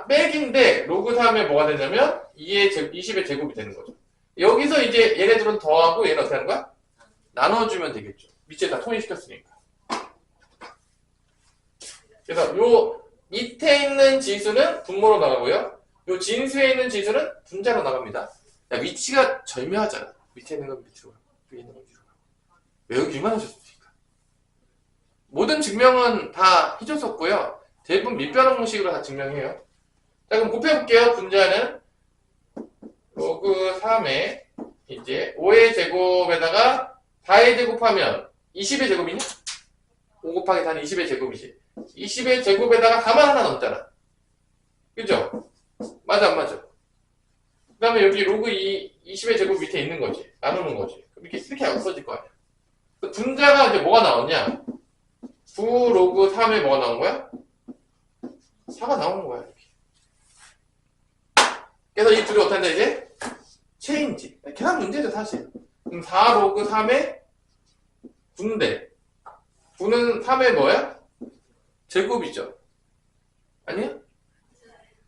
백인데 로그 3의 뭐가 되냐면 20의 제곱이 되는 거죠. 여기서 이제 얘네들은 더하고 얘는 어떻게 하는 거야? 나눠주면 되겠죠. 밑에 다 통일시켰으니까. 그래서 요 밑에 있는 지수는 분모로 나가고요. 요 진수에 있는 지수는 분자로 나갑니다. 야, 위치가 절묘하잖아. 밑에 있는 건 밑으로 가고 위에 있는 건 위로 가고. 외우기만 하셨으니까. 모든 증명은 다 해줬었고요. 대부분 밑변환 공식으로 다 증명해요. 자, 그럼 곱해볼게요. 분자는 로그 3의 이제 5의 제곱에다가 4의 제곱하면 20의 제곱이냐? 5 곱하기 4는 20의 제곱이지. 20의 제곱에다가 4만 하나 넣었잖아. 그죠? 맞아 안 맞아? 그 다음에 여기 로그 20의 제곱 밑에 있는 거지. 나누는 거지. 그럼 이렇게 없어질 거 아니야. 그 분자가 이제 뭐가 나오냐? 9 로그 3에 뭐가 나온 거야? 4가 나오는 거야. 이렇게. 그래서 이 둘이 어떻게 한다 이제? 체인지. 계산 문제죠 사실. 그럼 4 로그 3의 9인데 9는 3의 뭐야? 제곱이죠. 아니야?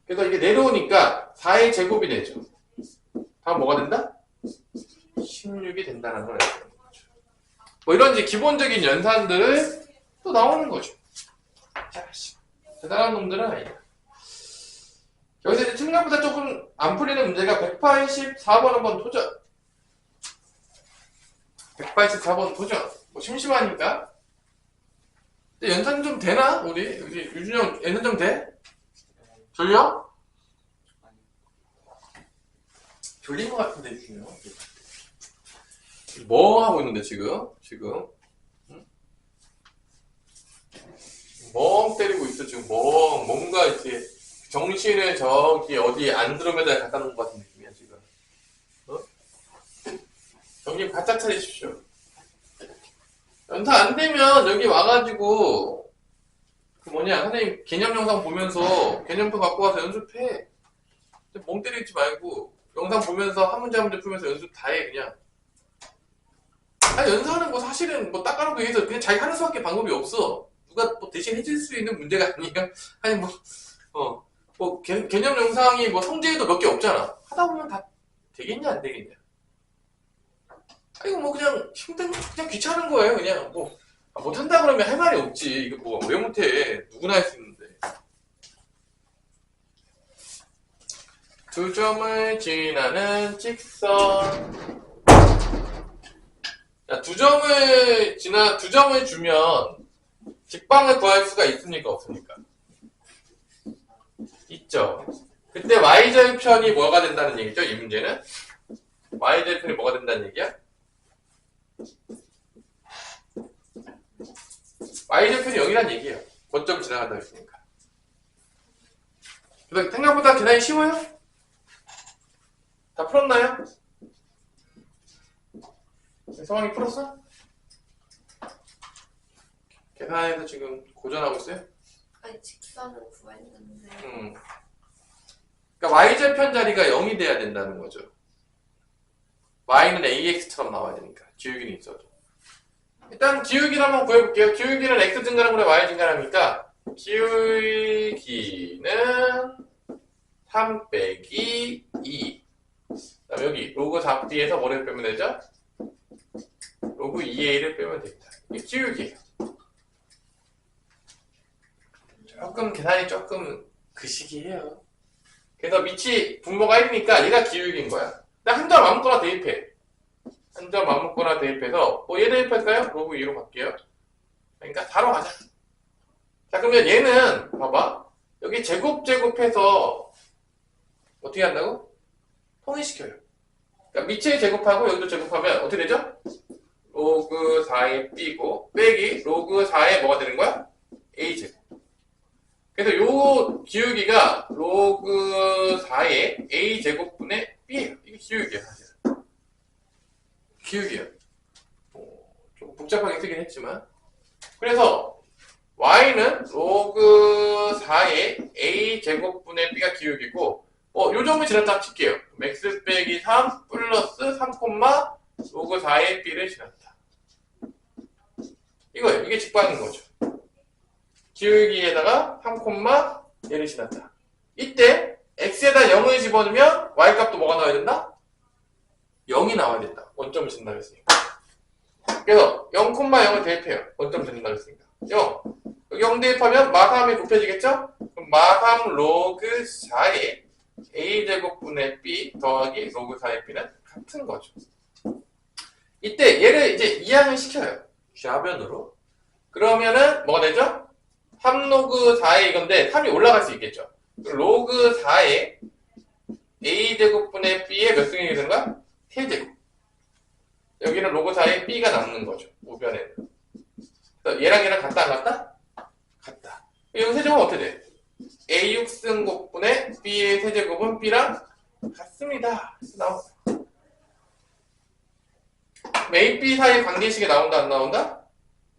그래서 이게 내려오니까 4의 제곱이 되죠. 다음 뭐가 된다? 16이 된다는 걸 알고 있는 거죠. 뭐 이런 이제 기본적인 연산들을 또 나오는 거죠. 자, 대단한 놈들은 아니다. 여기서 이제 생각보다 조금 안 풀리는 문제가 184번 한번 도전. 184번 도전. 뭐 심심하니까. 근데 연산 좀 되나? 우리 유준이 형 연산 좀 돼? 졸려? 졸린 것 같은데 유준이 형. 뭐 하고 있는데 지금? 응? 멍 때리고 있어 지금. 뭔가 이렇게 정신을 저기 어디 안드로메다에 갖다 놓은 것 같은 느낌이야 지금. 어? 정신 바짝 차리십시오. 연타 안 되면 여기 와가지고 그 뭐냐 선생님 개념 영상 보면서 개념표 갖고 와서 연습해. 멍 때리지 말고 영상 보면서 한 문제 한 문제 풀면서 연습 다 해 그냥. 아니 연습하는 거 사실은 뭐 닦아놓고 해서 그냥 자기 하는 수밖에 방법이 없어. 누가 뭐 대신 해줄 수 있는 문제가 아니야. 아니 뭐 개념 영상이 뭐 성질도 몇 개 없잖아. 하다 보면 다 되겠냐 안 되겠냐. 이거 뭐 그냥 그냥 귀찮은 거예요. 그냥 뭐 못한다 그러면 할 말이 없지. 이거 뭐 왜 못해? 누구나 할 수 있는데. 2점을 지나는 직선. 자, 2점을 주면 직방을 구할 수가 있습니까 없습니까? 있죠. 그때 y절편이 뭐가 된다는 얘기죠? 이 문제는 y절편이 뭐가 된다는 얘기야? y절편이 0이란 얘기예요. 거점 지나간다고 했으니까. 그래서 생각보다 계산이 쉬워요? 다 풀었나요? 성황이 풀었어? 계산에서 지금 고전하고 있어요? 아니 직선은 구했는데 그러니까 y절편 자리가 0이 돼야 된다는 거죠. y는 ax처럼 나와야 되니까 기울기는 있어도. 일단 기울기를 한번 구해볼게요. 기울기는 x 증가하는 거에 y 증가하니까 기울기는 3 빼기 2. 그다음 여기 로그 4D에서 뭐를 빼면 되죠? 로그 2a를 빼면 됩니다. 이게 기울기예요. 조금 계산이 조금 그 시기예요. 그래서 밑이 분모가 1이니까 얘가 기울기인 거야. 근데 한 점 아무거나 대입해. 한 점 아무거나 대입해서 얘 대입할까요? 로그 2로 갈게요. 그러니까 4로 가자. 자 그러면 얘는 봐봐. 여기 제곱해서 어떻게 한다고? 통일시켜요. 그러니까 밑에 제곱하고 여기도 제곱하면 어떻게 되죠? 로그 4의 b고 빼기 로그 4의 뭐가 되는 거야? a제곱. 그래서 요 기울기가 로그 4의 a제곱분의 b예요. 이게 기울기야 사실. 기울기야. 좀 복잡하게 쓰긴 했지만. 그래서 y는 로그 4의 a제곱분의 b가 기울기고 요 점을 지났다 칠게요. x 빼기 3 플러스 3 로그 4의 b를 지났다. 이거예요. 이게 직방인 거죠. 기울기에다가 3, 얘를 지났다. 이때 x에다 0을 집어넣으면 y 값도 뭐가 나와야 된다? 0이 나와야 된다. 원점을 짓는다고 했으니까. 그래서 0,0을 대입해요. 원점을 짓는다고 했으니까. 0. 여기 0 대입하면 마3이 곱해지겠죠? 그럼 마3 로그 4의 a제곱분의 b 더하기 로그 4의 b는 같은 거죠. 이때 얘를 이제 이항을 시켜요. 좌변으로. 그러면은 뭐가 되죠? 3 로그 4의 이건데 3이 올라갈 수 있겠죠. 로그 4의 a제곱분의 b의 몇 승이 되는 거야? 세제곱. 여기는 로그 4의 b가 남는 거죠. 우변에는. 그래서 얘랑 같다 안 같다? 같다. 여기 세제곱은 어떻게 돼? a 6승 곱분의 b의 세제곱은 b랑 같습니다. 나온다. a, b 사이 관계식이 나온다 안 나온다?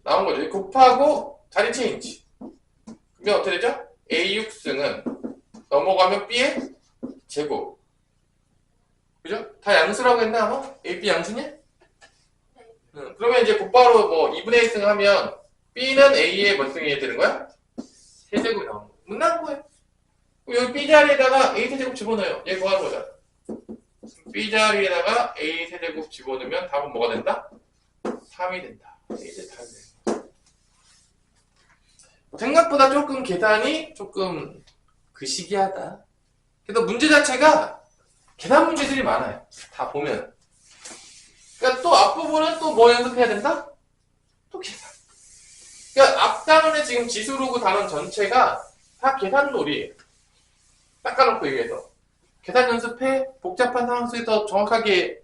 나온 거죠. 곱하고 자리 체인지. 그러면 어떻게 되죠? a 6승은 넘어가면 b의 제곱. 그죠? 다 양수라고 했나 아마? A, B 양수냐? 응. 그러면 이제 곧바로 뭐 2분의 1승 하면 B는 A의 몇 승이 되는 거야? 세제곱이 나오는 거야. 못 나온 거야. 여기 B 자리에다가 A 세제곱 집어넣어요. 얘 구하는 거잖아. B 자리에다가 A 세제곱 집어넣으면 답은 뭐가 된다? 3이 된다. 이제 답이 돼. 생각보다 조금 계산이 조금 그시기하다. 그래서 문제 자체가 계산 문제들이 많아요. 다 보면. 그러니까 또 앞부분은 또 뭐 연습해야 된다? 또 계산. 그러니까 앞단원에 지금 지수로그 단원 전체가 다 계산놀이에요. 닦아놓고 얘기해서. 계산 연습해. 복잡한 상황 속에서 정확하게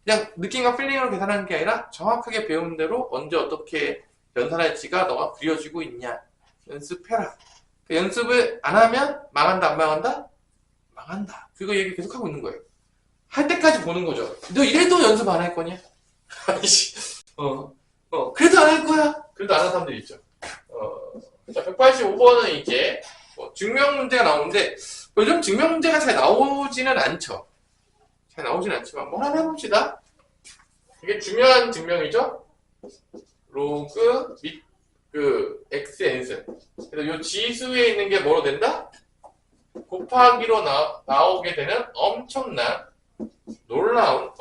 그냥 느낌과 필링으로 계산하는 게 아니라 정확하게 배운 대로 언제 어떻게 연산할지가 너가 그려지고 있냐. 연습해라. 그 연습을 안 하면 망한다, 안 망한다? 망한다. 그거 얘기 계속 하고 있는 거예요. 할 때까지 보는 거죠. 너 이래도 연습 안 할 거냐? 아이씨. 그래도 안 할 거야. 그래도 안 하는 사람들이 있죠. 자, 185번은 이제 증명 문제가 나오는데 요즘 증명 문제가 잘 나오지는 않죠. 잘 나오지는 않지만 뭐 하나 해봅시다. 이게 중요한 증명이죠. 로그 및 그 x n승. 그래서 이 지수에 있는 게 뭐로 된다? 곱하기로 나오게 되는 엄청난 놀라운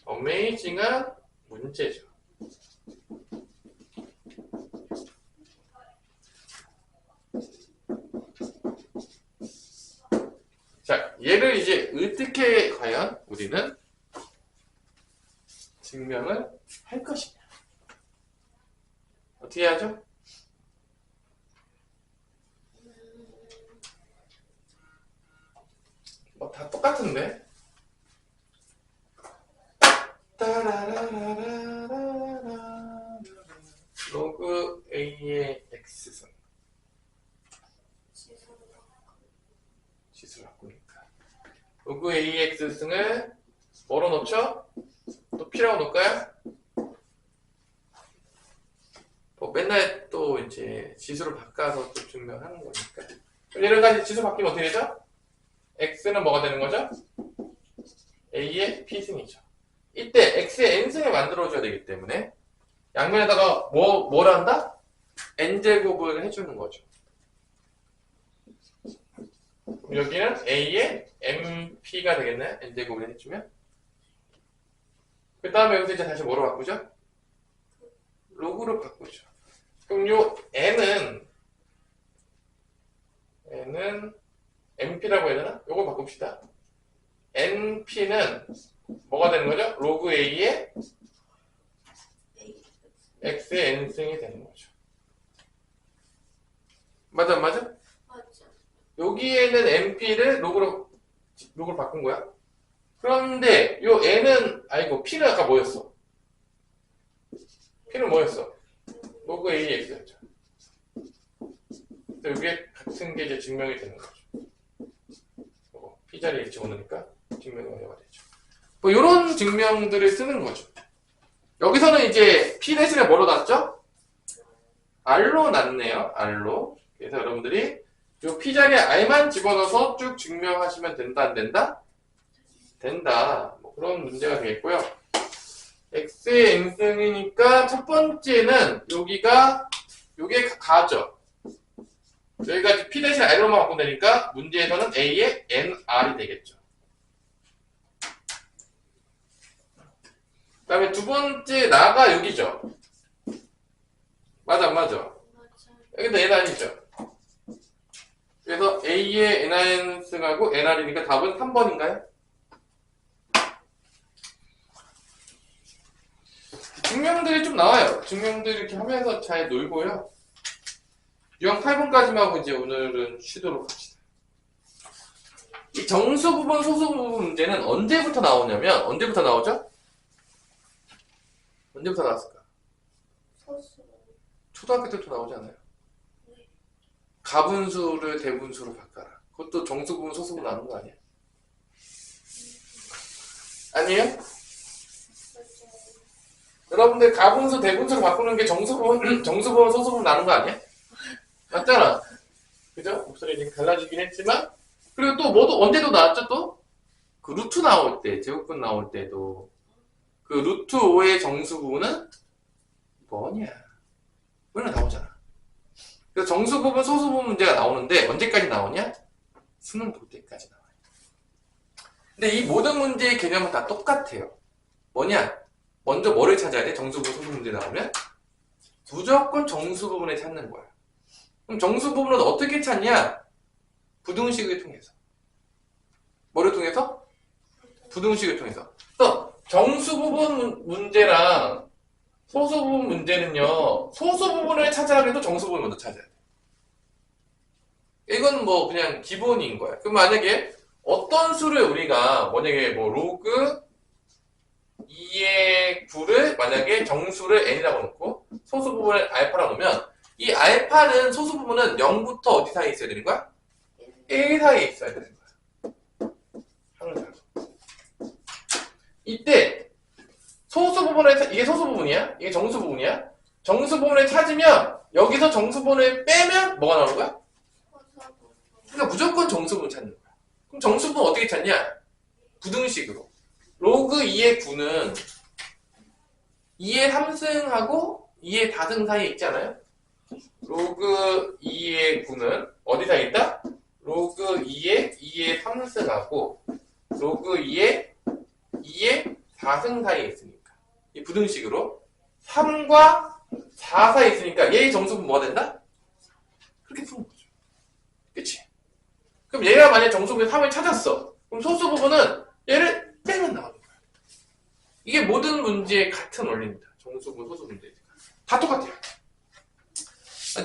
어메이징한 문제죠. 자, 얘를 이제 어떻게 과연 우리는 증명을 할 것이냐. 어떻게 하죠? 뭐 다 똑같은데. 로그 A의 X승. 지수를 바꾸니까. 로그 A의 X승을 뭐로 놓죠? 또 P라고 놓을까요? 뭐 맨날 또 이제 지수를 바꿔서 또 증명하는 거니까. 예를 들어 지수 바뀌면 어떻게 되죠? X는 뭐가 되는 거죠? A의 P승이죠. 이때 X의 N승을 만들어줘야 되기 때문에 양면에다가 뭐를 한다? N제곱을 해주는 거죠. 그럼 여기는 A의 MP가 되겠네? N제곱을 해주면. 그 다음에 여기서 이제 다시 뭐로 바꾸죠? 로그로 바꾸죠. 그럼 요 N은 MP라고 해야 되나? 요걸 바꿉시다. NP는 뭐가 되는 거죠? 로그 A의 X의 N승이 되는 거죠. 맞아, 안 맞아? 맞아. 여기에는 NP를 로그로 바꾼 거야. 그런데 요 N은, P는 아까 뭐였어? P는 뭐였어? 로그 AX였죠. 이게 같은 게 이제 증명이 되는 거죠. P 자리에 집어넣으니까 증명이 완료가 되죠. 뭐 이런 증명들을 쓰는 거죠. 여기서는 이제 P 대신에 뭐로 놨죠? R로 놨네요. R로. 그래서 여러분들이 이 P 자리에 R만 집어넣어서 쭉 증명하시면 된다, 안 된다? 된다. 뭐 그런 문제가 되겠고요. X의 N승이니까 첫 번째는 요게 가죠. 여기가 P 대신 R로만 바꾼다니까 문제에서는 A의 NR이 되겠죠. 그 다음에 두 번째 나가 여기죠. 맞아, 안 맞아? 맞아. 여기도 NR이죠. 그래서 A의 NR승하고 NR이니까 답은 3번인가요? 증명들이 좀 나와요. 증명들 이렇게 하면서 잘 놀고요. 유형 8번까지만 하고 이제 오늘은 쉬도록 합시다. 이 정수 부분, 소수 부분 문제는 언제부터 나오냐면, 언제부터 나오죠? 언제부터 나왔을까? 소수. 초등학교 때부터 나오지 않아요? 네. 가분수를 대분수로 바꿔라. 그것도 정수 부분, 소수 부분 나오는 거 아니야? 아니에요? 맞아. 여러분들 가분수, 대분수로 바꾸는 게 정수 부분, 소수 부분 나는 거 아니야? 맞잖아. 그죠? 목소리 지금 달라지긴 했지만 그리고 또 뭐도 언제도 나왔죠 또? 그 루트 나올 때, 제곱근 나올 때도 그 루트 5의 정수 부분은 뭐냐? 이런 거 나오잖아. 그래서 정수 부분, 소수 부분 문제가 나오는데 언제까지 나오냐? 수능 볼 때까지 나와요. 근데 이 모든 문제의 개념은 다 똑같아요. 뭐냐? 먼저 뭐를 찾아야 돼? 정수 부분, 소수 문제 나오면 무조건 정수 부분을 찾는 거야. 그럼 정수 부분은 어떻게 찾냐? 부등식을 통해서. 뭐를 통해서? 부등식을 통해서. 그래서 정수 부분 문제랑 소수 부분 문제는요, 소수 부분을 찾아라 해도 정수 부분을 먼저 찾아야 돼. 이건 뭐 그냥 기본인 거야. 그럼 만약에 어떤 수를 우리가 만약에 뭐 로그 2의 9를 만약에 정수를 n이라고 놓고 소수 부분을 알파라고 놓으면 이 알파는 소수 부분은 0부터 어디 사이에 있어야 되는 거야? 1 사이에 있어야 되는 거야. 항상. 이때 소수 부분을 이게 소수 부분이야? 이게 정수 부분이야? 정수 부분을 찾으면 여기서 정수 부분을 빼면 뭐가 나오는 거야? 그러니까 무조건 정수 부분 찾는 거야. 그럼 정수 부분 어떻게 찾냐? 부등식으로. 로그 2의 9는 2의 3승하고 2의 4승 사이에 있지 않아요? 로그 2의 9는 어디 사이에 있다? 로그 2의 3승하고 로그 2의 4승 사이에 있으니까 이 부등식으로 3과 4 사이에 있으니까 얘의 정수분 뭐가 된다? 그렇게 푸는 거죠. 그치? 그럼 얘가 만약 정수분의 3을 찾았어. 그럼 소수 부분은 얘를 빼면 나오는 거야. 이게 모든 문제의 같은 원리입니다. 정수분, 소수 문제. 다 똑같아요.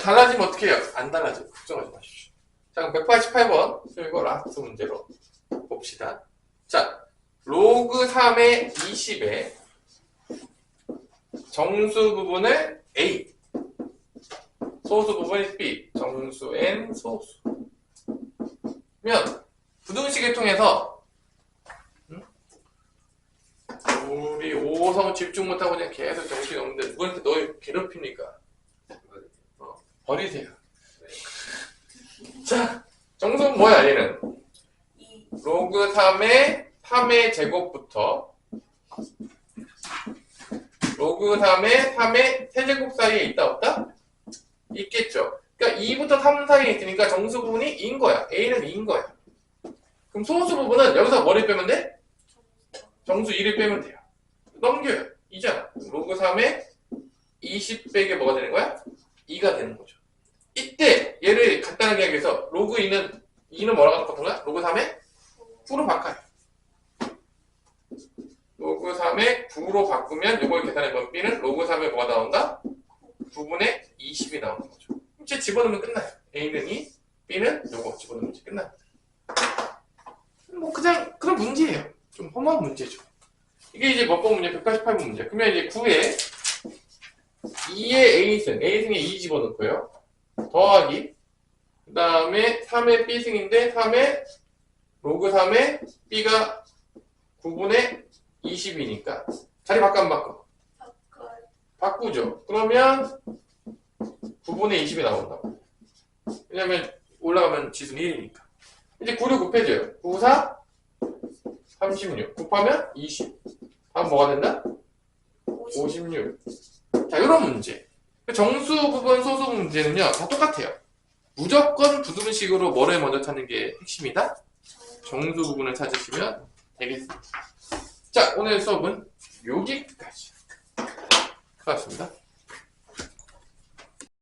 달라지면 어떻게 해요? 안 달라져요. 걱정하지 마십시오. 자, 그럼 188번. 그리고 라스트 문제로 봅시다. 자, 로그 3의 20에 정수 부분을 A, 소수 부분이 B, 정수 N, 소수. 면 부등식을 통해서 우리 5성 집중 못하고 그냥 계속 정신이 없는데 누구한테 너 괴롭힙니까? 버리세요. 자, 정수는 뭐야 얘는? 로그 3의 제곱부터 로그 3의 세제곱 사이에 있다 없다? 있겠죠. 그러니까 2부터 3 사이에 있으니까 정수 부분이 2인 거야. A는 2인 거야. 그럼 소수 부분은 여기서 뭐를 빼면 돼? 정수 2를 빼면 돼요. 넘겨요. 2잖아. 로그 3의 20 빼기 뭐가 되는 거야? 2가 되는 거죠. 이때 얘를 간단하게 하기 위해서 로그 2는 뭐라고 바꾼 거야? 로그 3의 9로 바꿔요. 로그 3의 9로 바꾸면 이걸 계산해보면 B는 로그 3의 뭐가 나온다? 9분의 20이 나오는 거죠. 이제 집어넣으면 끝나요. A는 2, B는 요거 집어넣으면 이제 끝납니다. 뭐 그냥 그런 문제예요. 좀 험한 문제죠. 이게 이제 몇 번 문제? 188번 문제. 그러면 이제 9에 2의 A승에 2 집어넣고요. 더하기 그 다음에 3의 B승인데 3의 로그 3의 B가 9분의 20이니까 자리 바꿔 안 바꿔? 바꾸죠. 그러면 9분의 20이 나온다고. 왜냐면 올라가면 지수는 1이니까. 이제 9를 곱해줘요. 9, 4, 36. 곱하면 20. 다음 뭐가 된다? 56. 자, 이런 문제. 정수 부분, 소수 부분 문제는요, 다 똑같아요. 무조건 부등식으로 뭐를 먼저 찾는 게 핵심이다? 정수 부분을 찾으시면 되겠습니다. 자, 오늘 수업은 여기까지. 수고하셨습니다.